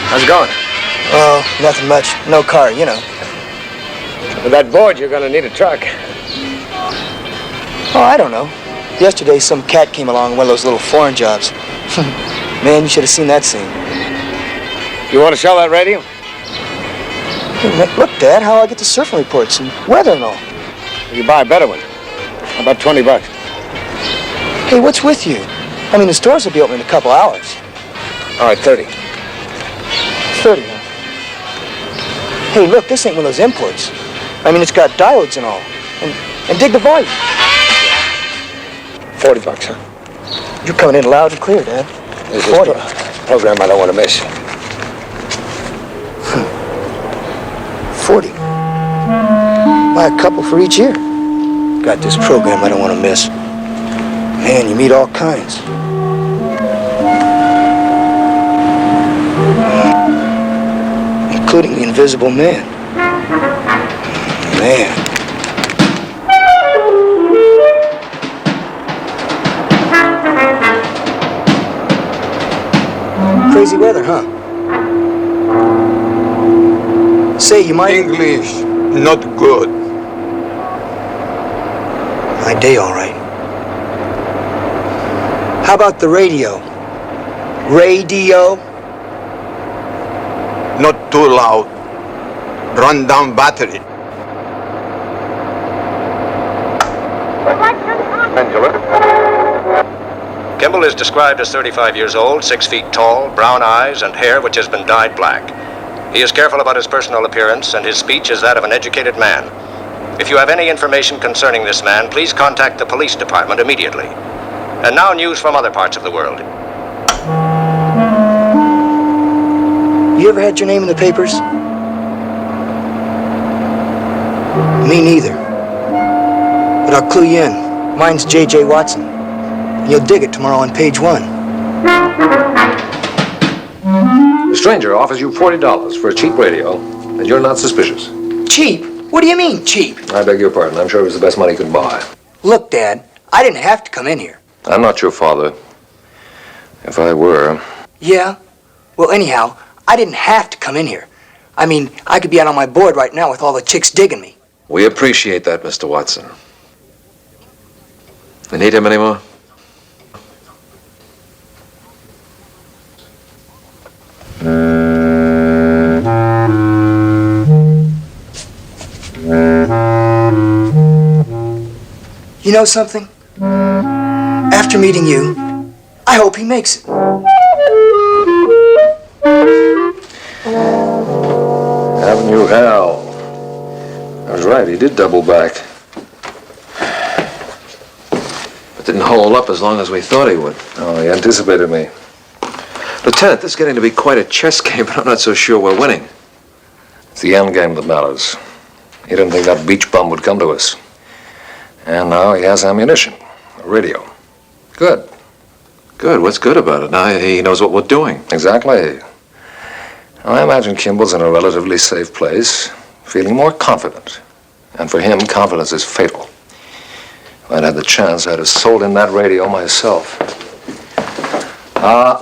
How's it going? Oh, nothing much. No car, you know. With that board, you're gonna need a truck. Oh, I don't know. Yesterday, some cat came along, one of those little foreign jobs. Man, you should have seen that scene. You want to sell that radio? Hey, look, Dad, how I get the surfing reports and weather and all. You buy a better one. How about $20? Hey, what's with you? I mean, the stores will be open in a couple hours. All right, 30. 30, huh? Hey, look, this ain't one of those imports. I mean, it's got diodes and all. And dig the volume. $40, huh? You're coming in loud and clear, Dad. This is a program I don't want to miss. 40. Why, a couple for each year. Got this program I don't want to miss. Man, you meet all kinds. Including the Invisible Man. Man. Crazy weather, huh? Say, you might... English, not good. My day, all right. How about the radio? Radio? Not too loud. Run down battery. Kimball is described as 35 years old, 6 feet tall, brown eyes, and hair which has been dyed black. He is careful about his personal appearance, and his speech is that of an educated man. If you have any information concerning this man, please contact the police department immediately. And now news from other parts of the world. You ever had your name in the papers? Me neither. But I'll clue you in. Mine's J.J. Watson. And you'll dig it tomorrow on page 1. The stranger offers you $40 for a cheap radio, and you're not suspicious. Cheap? What do you mean, cheap? I beg your pardon. I'm sure it was the best money he could buy. Look, Dad, I didn't have to come in here. I'm not your father. If I were... Yeah? Well, anyhow, I didn't have to come in here. I mean, I could be out on my board right now with all the chicks digging me. We appreciate that, Mr. Watson. You need him anymore? You know something? After meeting you, I hope he makes it. Avenue Hal. I was right, he did double back. But didn't hold up as long as we thought he would. Oh, he anticipated me. Lieutenant, this is getting to be quite a chess game, but I'm not so sure we're winning. It's the end game that matters. He didn't think that beach bum would come to us. And now he has ammunition, a radio. Good. Good. What's good about it? Now he knows what we're doing. Exactly. I imagine Kimball's in a relatively safe place, feeling more confident. And for him, confidence is fatal. If I'd had the chance, I'd have sold him that radio myself.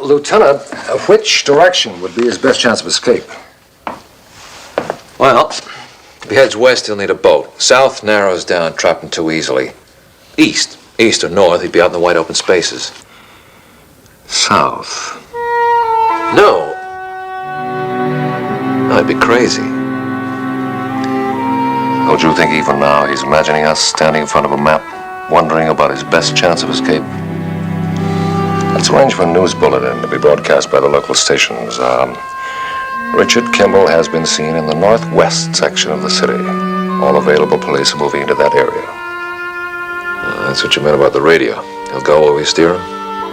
Lieutenant, which direction would be his best chance of escape? Well, if he heads west, he'll need a boat. South narrows down, trapping too easily. East or north, he'd be out in the wide open spaces. South. No. I'd be crazy. Don't you think even now he's imagining us standing in front of a map, wondering about his best chance of escape? Let's arrange for a news bulletin to be broadcast by the local stations. Richard Kimball has been seen in the northwest section of the city. All available police are moving into that area. That's what you meant about the radio. He'll go where we steer him,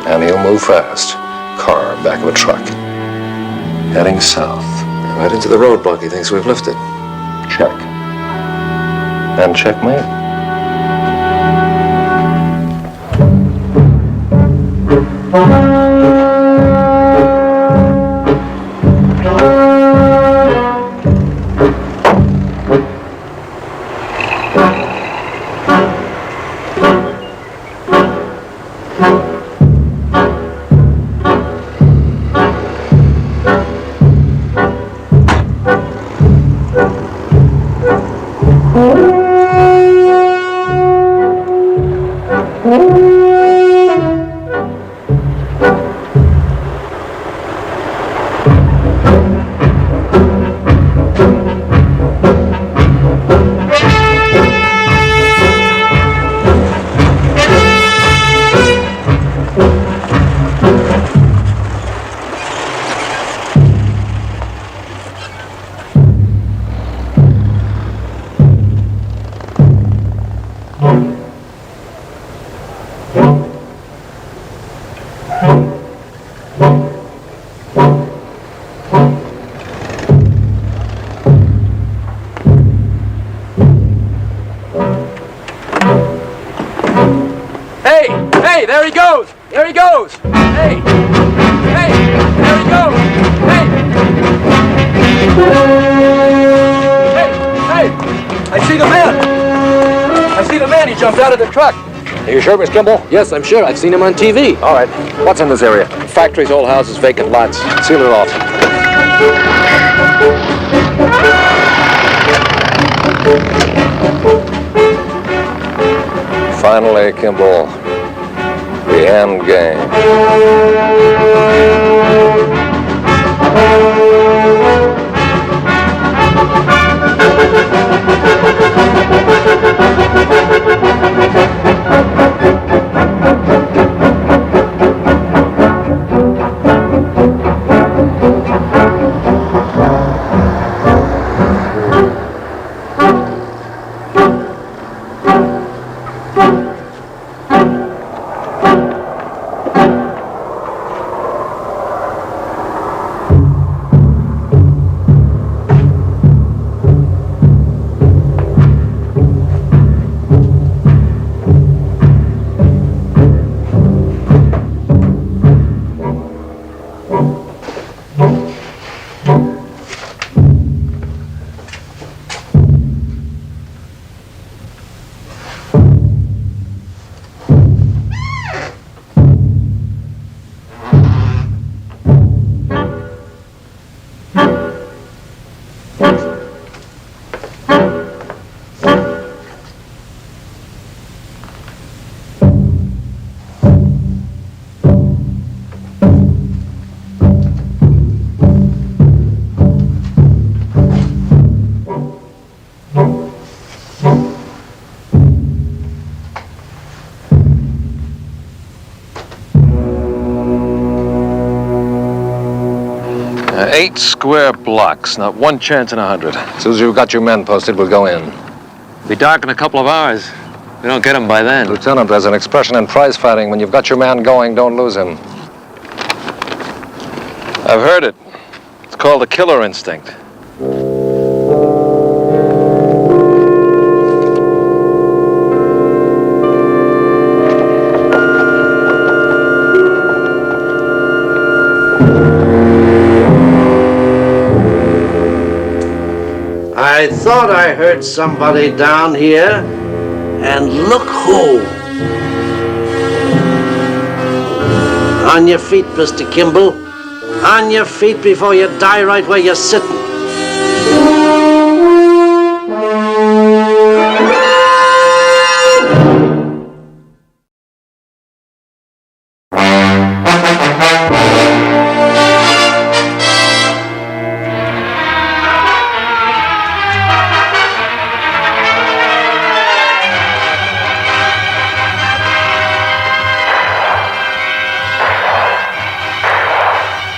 and he'll move fast. Car back of a truck. Heading south. Right into the roadblock he thinks we've lifted. Check. And checkmate. goes! Hey! Hey! There he goes! Hey! Hey! I see the man! I see the man! He jumped out of the truck! Are you sure, Miss Kimball? Yes, I'm sure. I've seen him on TV. All right. What's in this area? Factories, old houses, vacant lots. Seal it off. Finally, Kimball, the end game. Eight square blocks, not one chance in 100. As soon as you've got your men posted, we'll go in. Be dark in a couple of hours. We don't get him by then. Lieutenant, there's an expression in prize fighting. When you've got your man going, don't lose him. I've heard it. It's called the killer instinct. I thought I heard somebody down here, and look who. On your feet, Mr. Kimball. On your feet before you die right where you're sitting.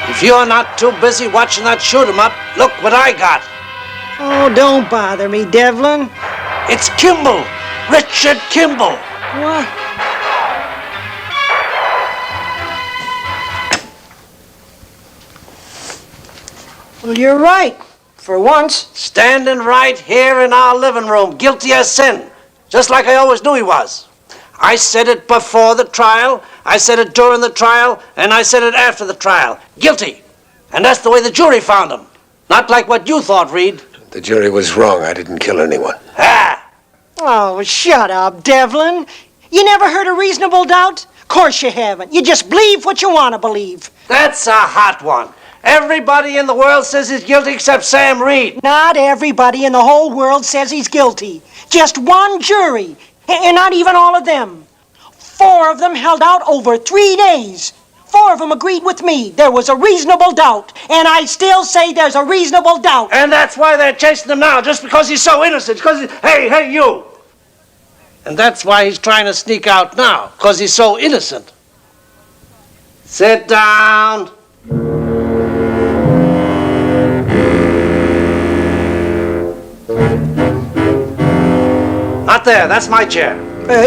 If you're not too busy watching that shoot 'em up, look what I got. Oh, don't bother me, Devlin. It's Kimball. Richard Kimball. What? Well, you're right. For once. Standing right here in our living room, guilty as sin. Just like I always knew he was. I said it before the trial, I said it during the trial, and I said it after the trial. Guilty. And that's the way the jury found him. Not like what you thought, Reed. The jury was wrong. I didn't kill anyone. Oh, shut up, Devlin. You never heard of reasonable doubt? Of course you haven't. You just believe what you want to believe. That's a hot one. Everybody in the world says he's guilty except Sam Reed. Not everybody in the whole world says he's guilty. Just one jury. And not even all of them. 4 of them held out over 3 days. 4 of them agreed with me. There was a reasonable doubt. And I still say there's a reasonable doubt. And that's why they're chasing him now, just because he's so innocent. Because hey, you. And that's why he's trying to sneak out now, because he's so innocent. Sit down. Not there. That's my chair.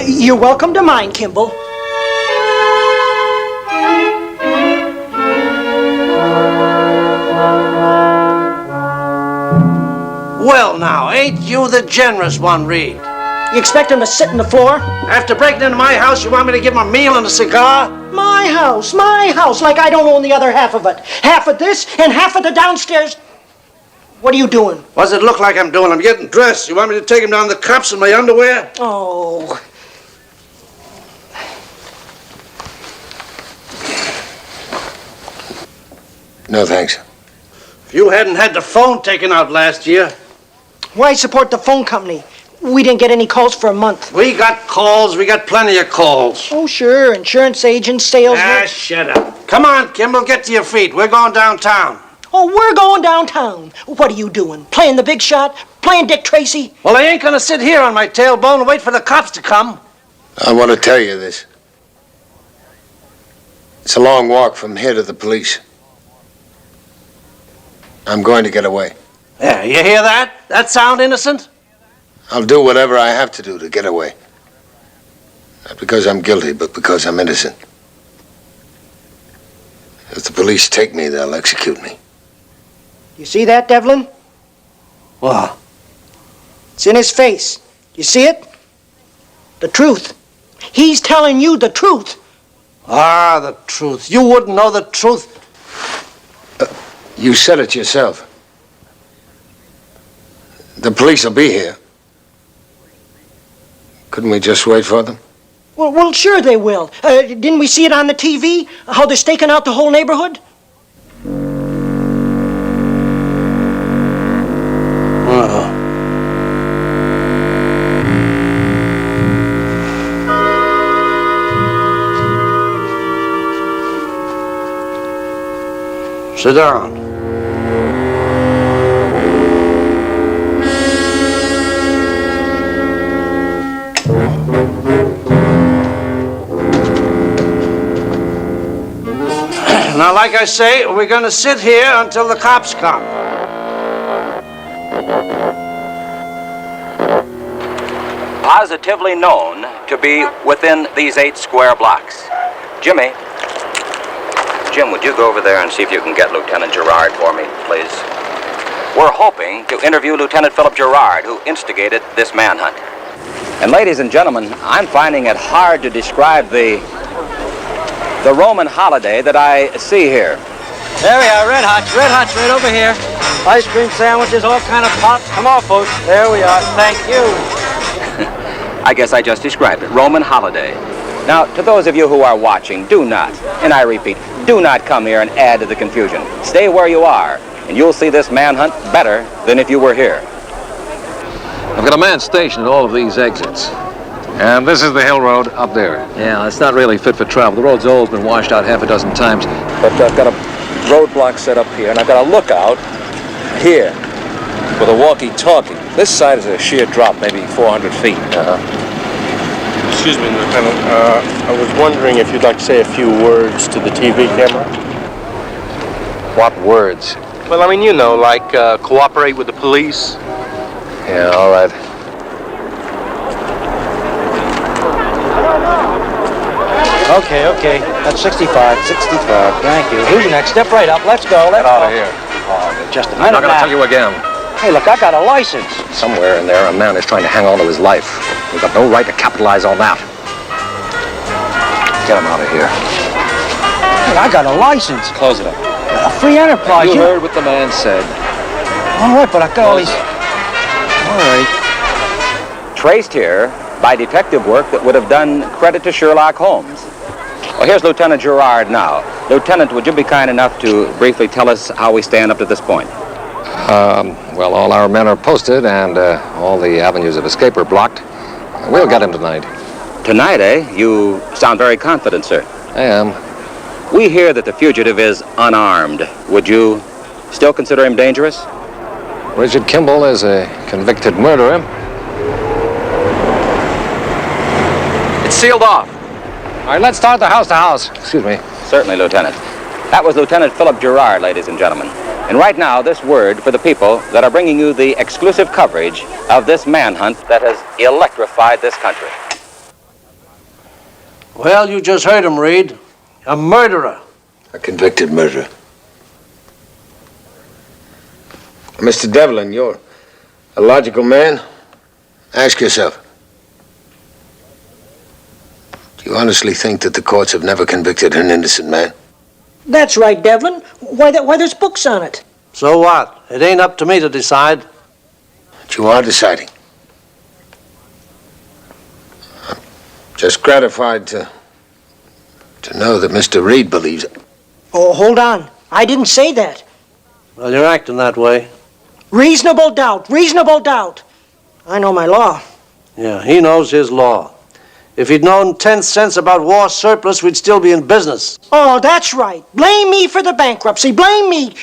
You're welcome to mine, Kimball. Well, now, ain't you the generous one, Reed? You expect him to sit on the floor? After breaking into my house, you want me to give him a meal and a cigar? My house, like I don't own the other half of it. Half of this and half of the downstairs. What are you doing? What does it look like I'm doing? I'm getting dressed. You want me to take him down the cops in my underwear? Oh. No, thanks. If you hadn't had the phone taken out last year. Why support the phone company? We didn't get any calls for a month. We got calls. We got plenty of calls. Oh, sure. Insurance agents, salesmen. Ah, shut up. Come on, Kimball. Get to your feet. We're going downtown. Oh, we're going downtown. What are you doing? Playing the big shot? Playing Dick Tracy? Well, I ain't gonna sit here on my tailbone and wait for the cops to come. I want to tell you this. It's a long walk from here to the police. I'm going to get away. Yeah, you hear that? That sound innocent? I'll do whatever I have to do to get away. Not because I'm guilty, but because I'm innocent. If the police take me, they'll execute me. You see that, Devlin? What? It's in his face. You see it? The truth. He's telling you the truth. Ah, the truth. You wouldn't know the truth. You said it yourself. The police will be here. Couldn't we just wait for them? Well, sure they will. Didn't we see it on the TV? How they're staking out the whole neighborhood? Sit down. Now, like I say, we're going to sit here until the cops come. Positively known to be within these 8 square blocks. Jim, would you go over there and see if you can get Lieutenant Gerard for me, please? We're hoping to interview Lieutenant Philip Gerard, who instigated this manhunt. And ladies and gentlemen, I'm finding it hard to describe the Roman holiday that I see here. There we are, Red Hots right over here. Ice cream sandwiches, all kind of pops. Come on, folks. There we are. Thank you. I guess I just described it, Roman holiday. Now, to those of you who are watching, do not, and I repeat, do not come here and add to the confusion. Stay where you are, and you'll see this manhunt better than if you were here. I've got a man stationed at all of these exits. And this is the hill road up there. Yeah, it's not really fit for travel. The road's old, been washed out half a dozen times. But I've got a roadblock set up here, and I've got a lookout here with a walkie-talkie. This side is a sheer drop, maybe 400 feet. Excuse me, Lieutenant. I was wondering if you'd like to say a few words to the TV camera? What words? Well, I mean, you know, like cooperate with the police. Yeah, all right. Okay. That's 65. Thank you. Who's next? Step right up. Let's go. Get out of here. Oh, just a I'm minute not going to now. tell you again. Hey, look, I got a license. Somewhere in there, a man is trying to hang on to his life. We've got no right to capitalize on that. Get him out of here. Hey, I got a license. Close it up. A free enterprise. You heard what the man said. All right, but I got all these... All right. Traced here by detective work that would have done credit to Sherlock Holmes. Well, here's Lieutenant Gerard now. Lieutenant, would you be kind enough to briefly tell us how we stand up to this point? Well, all our men are posted and all the avenues of escape are blocked. We'll get him tonight. Tonight, eh? You sound very confident, sir. I am. We hear that the fugitive is unarmed. Would you still consider him dangerous? Richard Kimball is a convicted murderer. It's sealed off. All right, let's start the house to house. Excuse me. Certainly, Lieutenant. That was Lieutenant Philip Gerard, ladies and gentlemen. And right now, this word for the people that are bringing you the exclusive coverage of this manhunt that has electrified this country. Well, you just heard him, Reed. A murderer. A convicted murderer. Mr. Devlin, you're a logical man. Ask yourself, You honestly think that the courts have never convicted an innocent man? That's right, Devlin. Why, there's books on it. So what? It ain't up to me to decide. But you are deciding. I'm just gratified to know that Mr. Reed believes it. Oh, hold on. I didn't say that. Well, you're acting that way. Reasonable doubt. Reasonable doubt. I know my law. Yeah, he knows his law. If he'd known 10 cents about war surplus, we'd still be in business. Oh, that's right. Blame me for the bankruptcy. Blame me.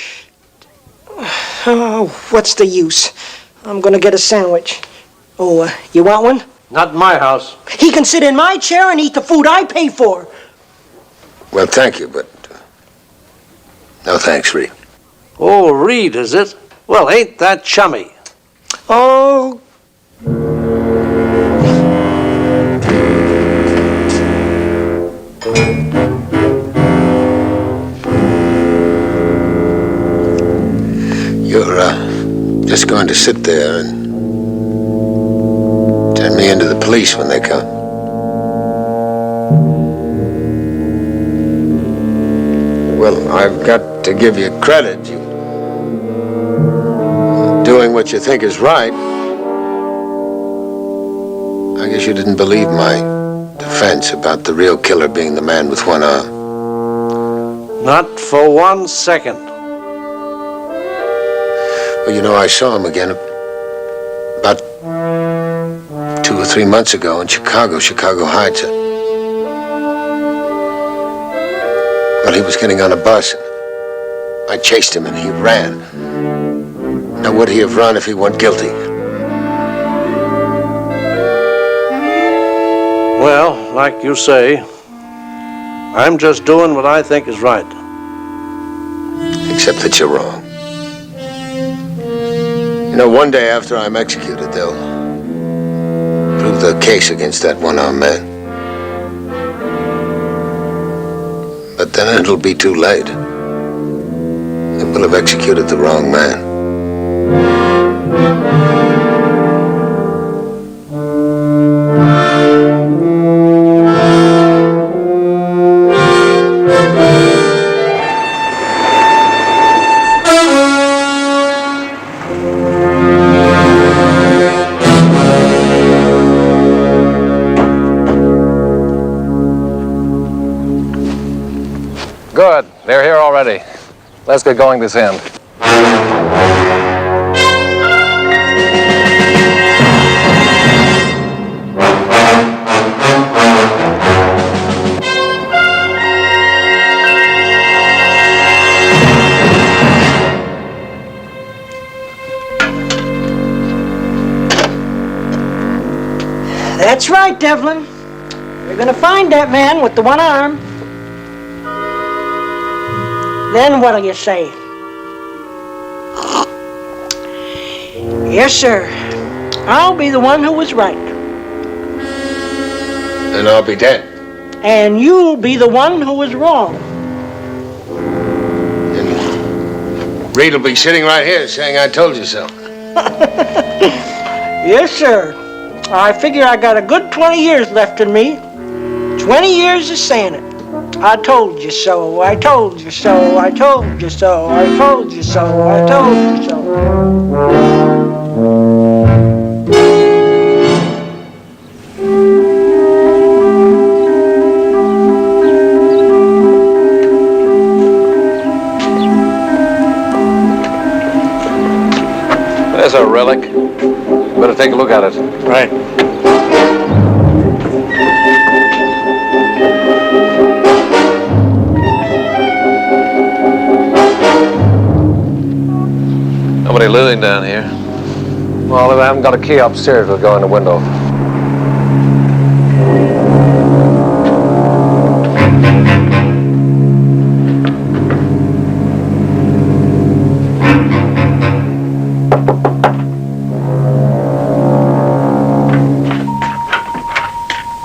Oh, what's the use? I'm gonna get a sandwich. Oh, you want one? Not in my house. He can sit in my chair and eat the food I pay for. Well, thank you, but no thanks, Reed. Oh, Reed, is it? Well, ain't that chummy? Oh. You're just going to sit there and turn me into the police when they come. Well, I've got to give you credit. You're doing what you think is right. I guess you didn't believe my defense about the real killer being the man with one arm. Not for 1 second. Well, you know, I saw him again about 2 or 3 months ago in Chicago Heights. Well, he was getting on a bus. I chased him and he ran. Now, would he have run if he weren't guilty? Well, like you say, I'm just doing what I think is right. Except that you're wrong. You know, one day after I'm executed, they'll prove the case against that one-armed man. But then it'll be too late. They will have executed the wrong man. Good. They're here already. Let's get going this end. That's right, Devlin. We're gonna find that man with the one arm. Then what'll you say? Yes, sir. I'll be the one who was right. And I'll be dead. And you'll be the one who was wrong. And Reed will be sitting right here saying, I told you so. Yes, sir. I figure I got a good 20 years left in me. 20 years of saying it. I told you so, I told you so, I told you so, I told you so, I told you so. There's a relic. Better take a look at it. Right. Nobody living down here. Well, if I haven't got a key upstairs, we'll go in the window.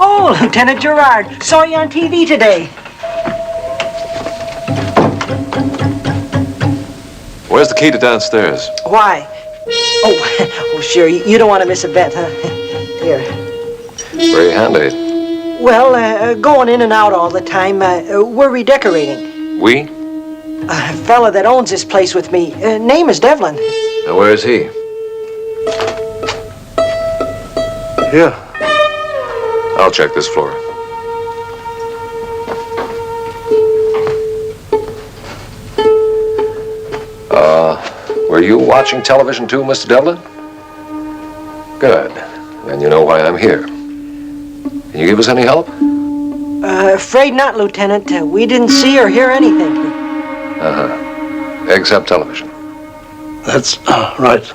Oh, Lieutenant Gerard, saw you on TV today. Where's the key to downstairs? Why? Oh, sure, you don't want to miss a bet, huh? Here. Very handy. Well, going in and out all the time. We're redecorating. We? A fella that owns this place with me. Name is Devlin. Now, where is he? Here. I'll check this floor. Were you watching television too, Mr. Devlin? Good. Then you know why I'm here. Can you give us any help? Afraid not, Lieutenant. We didn't see or hear anything. Uh-huh. Except television. That's right.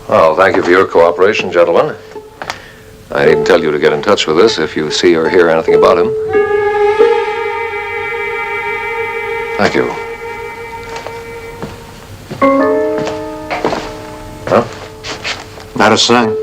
Well, thank you for your cooperation, gentlemen. I needn't tell you to get in touch with us if you see or hear anything about him. Thank you. Huh? Not a sign.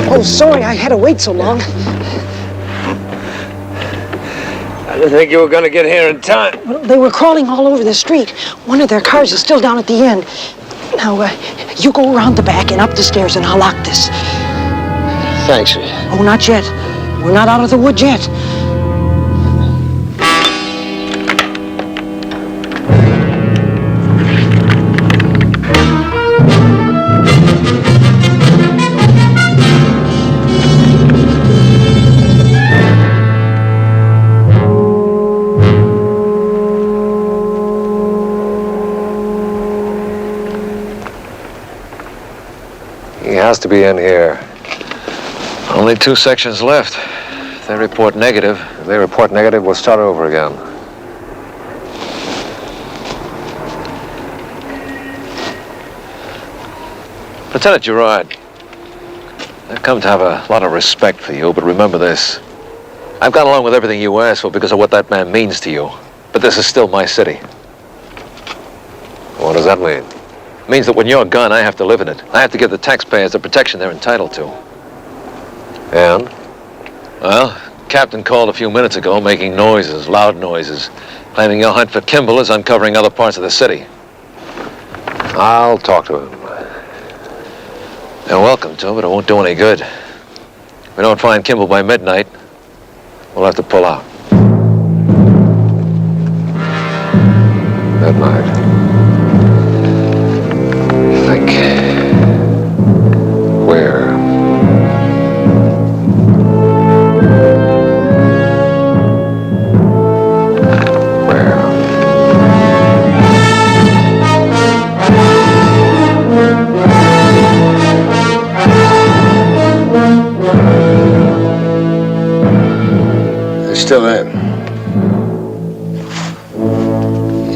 Oh, sorry I had to wait so long. I didn't think you were going to get here in time. Well, they were crawling all over the street. One of their cars is still down at the end. Now, you go around the back and up the stairs, and I'll lock this. Thanks. Oh, not yet. We're not out of the woods yet. He has to be in here. Only 2 sections left. If they report negative, we'll start over again. Lieutenant Gerard, I've come to have a lot of respect for you, but remember this. I've gone along with everything you asked for because of what that man means to you. But this is still my city. What does that mean? It means that when you're gone, I have to live in it. I have to give the taxpayers the protection they're entitled to. And? Well, Captain called a few minutes ago making noises, loud noises, claiming your hunt for Kimball is uncovering other parts of the city. I'll talk to him. You're welcome to, but it won't do any good. If we don't find Kimball by midnight, we'll have to pull out. Midnight. Think. Where? Still in.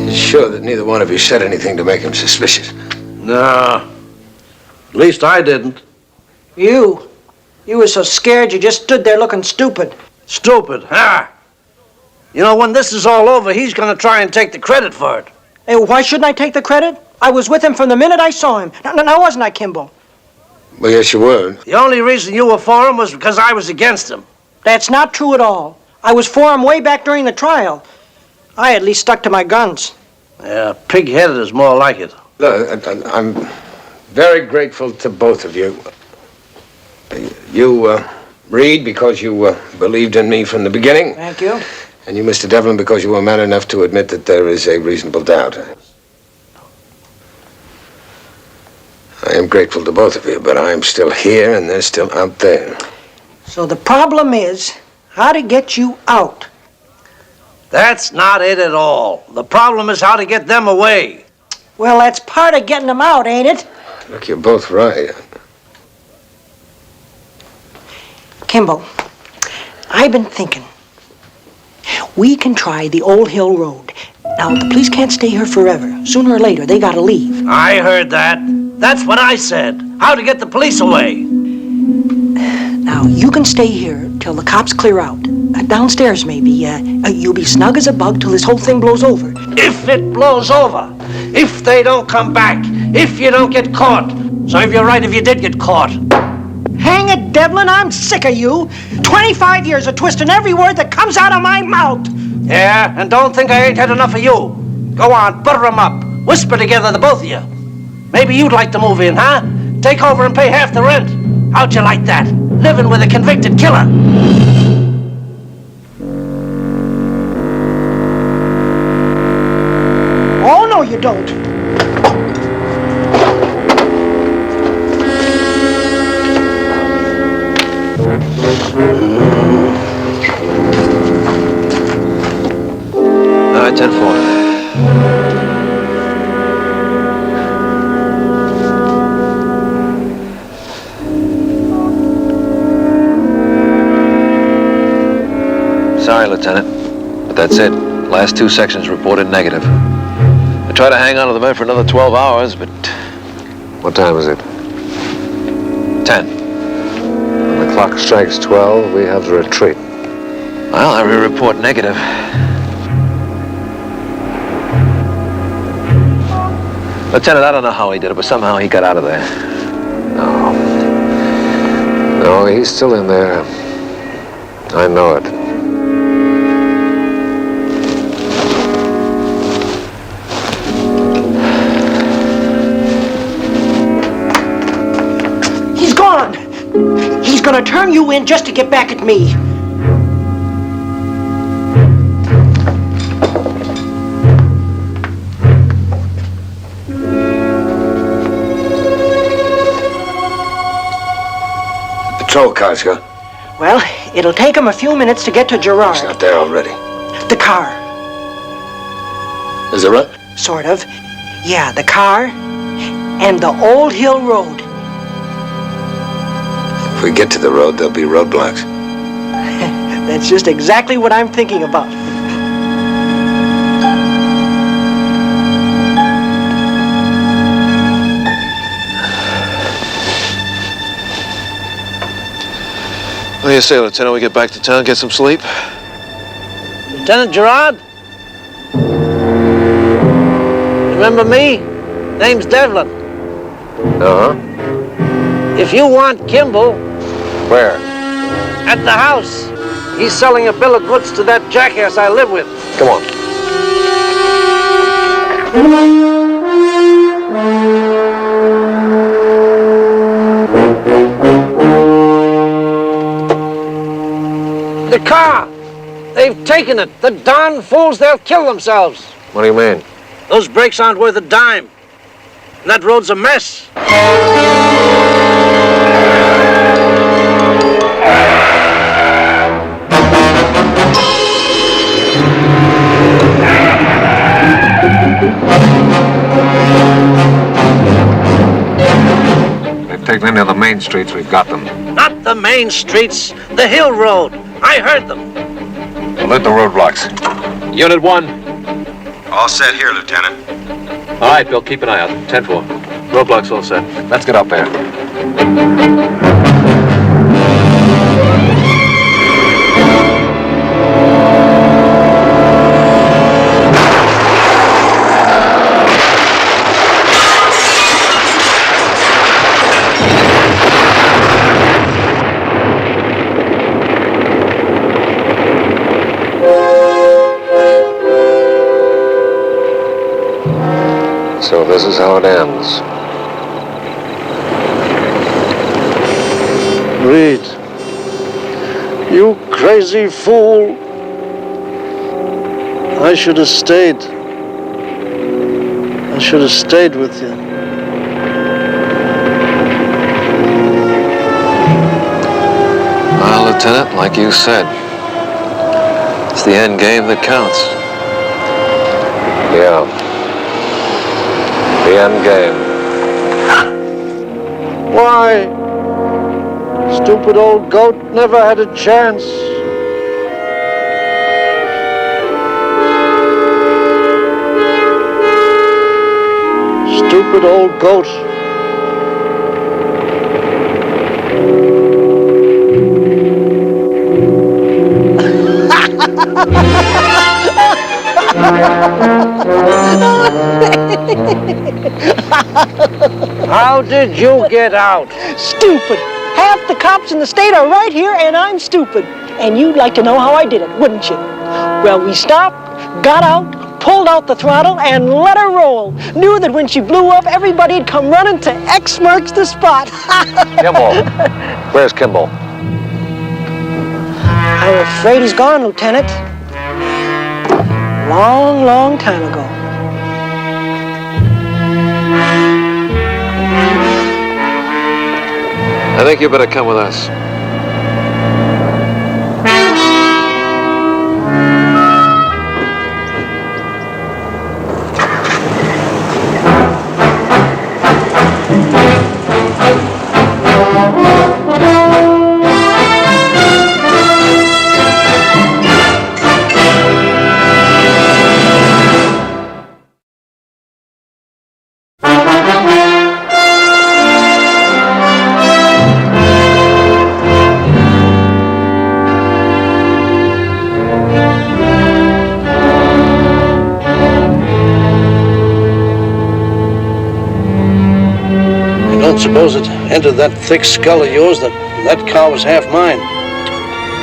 You sure that neither one of you said anything to make him suspicious? No. At least I didn't. You were so scared you just stood there looking stupid. Stupid, huh? You know, when this is all over, he's gonna try and take the credit for it. Hey, why shouldn't I take the credit? I was with him from the minute I saw him. Now wasn't I, Kimball? Well, yes, you were. The only reason you were for him was because I was against him. That's not true at all. I was for him way back during the trial. I at least stuck to my guns. Yeah, pig-headed is more like it. Look, I'm very grateful to both of you. You, Reed, because you believed in me from the beginning. Thank you. And you, Mr. Devlin, because you were man enough to admit that there is a reasonable doubt. I am grateful to both of you, but I'm still here and they're still out there. So the problem is how to get you out. That's not it at all. The problem is how to get them away. Well, that's part of getting them out, ain't it? Look, you're both right. Kimball, I've been thinking. We can try the Old Hill Road. Now, the police can't stay here forever. Sooner or later, they gotta leave. I heard that. That's what I said. How to get the police away. Now, you can stay here till the cops clear out. Downstairs, maybe. You'll be snug as a bug till this whole thing blows over. If it blows over. If they don't come back. If you don't get caught. So if you're right if you did get caught. Hang it, Devlin, I'm sick of you. 25 years of twisting every word that comes out of my mouth. Yeah, and don't think I ain't had enough of you. Go on, butter 'em up. Whisper together, the both of you. Maybe you'd like to move in, huh? Take over and pay half the rent. How'd you like that? Living with a convicted killer. Oh, no, you don't. All right, 10-4. Sorry, Lieutenant, but that's it. Last two sections reported negative. I tried to hang on to the men for another 12 hours, but... What time is it? 10. When the clock strikes 12, we have to retreat. Well, I report negative. Lieutenant, I don't know how he did it, but somehow he got out of there. No, he's still in there. I know it. He's gone. He's gonna turn you in just to get back at me. Patrol car's gone. Well, it'll take him a few minutes to get to Gerard. He's not there already. The car. Is it right? Sort of. Yeah, the car and the Old Hill Road. If we get to the road, there'll be roadblocks. That's just exactly what I'm thinking about. What do you say, Lieutenant? We get back to town, get some sleep? Lieutenant Gerard? Remember me? Name's Devlin. Uh-huh. If you want Kimball... Where? At the house. He's selling a bill of goods to that jackass I live with. Come on. The car! They've taken it. The darn fools, they'll kill themselves. What do you mean? Those brakes aren't worth a dime. And that road's a mess. They've taken any of the main streets, we've got them. Not the main streets, the hill road. I heard them. Alert the roadblocks. Unit 1. All set here, Lieutenant. All right, Bill, keep an eye out. 10-4. Roadblocks all set. Let's get up there. So this is how it ends. Reed, you crazy fool. I should have stayed. I should have stayed with you. Lieutenant, like you said. It's the end game that counts. Yeah. The end game. Why? Stupid old goat never had a chance. Stupid old goat. How did you get out? Stupid. Half the cops in the state are right here, and I'm stupid. And you'd like to know how I did it, wouldn't you? Well, we stopped, got out, pulled out the throttle, and let her roll. Knew that when she blew up, everybody'd come running to X marks the spot. Kimball. Where's Kimball? I'm afraid he's gone, Lieutenant. Long, long time ago. I think you better come with us. I don't suppose it entered that thick skull of yours that car was half mine.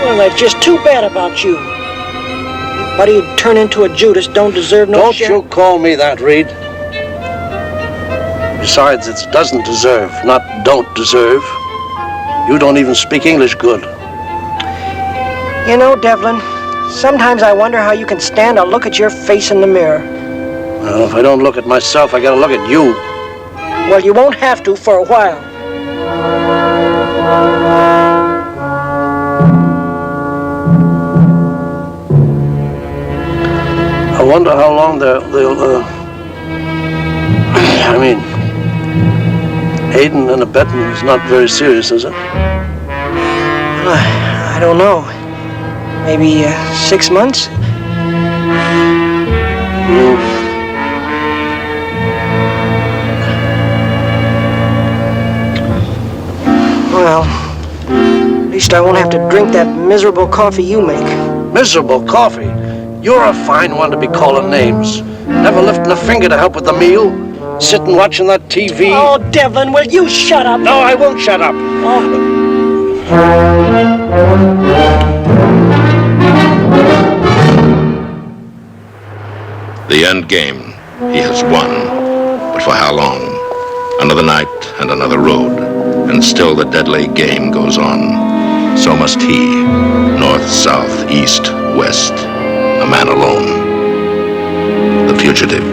Well, that's just too bad about you. Anybody who'd turn into a Judas don't deserve no share. Don't you call me that, Reed. Besides, it doesn't deserve, not don't deserve. You don't even speak English good. You know, Devlin, sometimes I wonder how you can stand to look at your face in the mirror. Well, if I don't look at myself, I gotta look at you. Well, you won't have to for a while. I wonder how long they'll I mean, aiding and abetting is not very serious, is it? I don't know. Maybe 6 months? Well, at least I won't have to drink that miserable coffee you make. Miserable coffee? You're a fine one to be calling names. Never lifting a finger to help with the meal. Sitting watching that TV. Oh, Devlin, will you shut up? No, I won't shut up. The end game. He has won. But for how long? Another night and another road. And still the deadly game goes on. So must he. North, south, east, west. A man alone. The fugitive.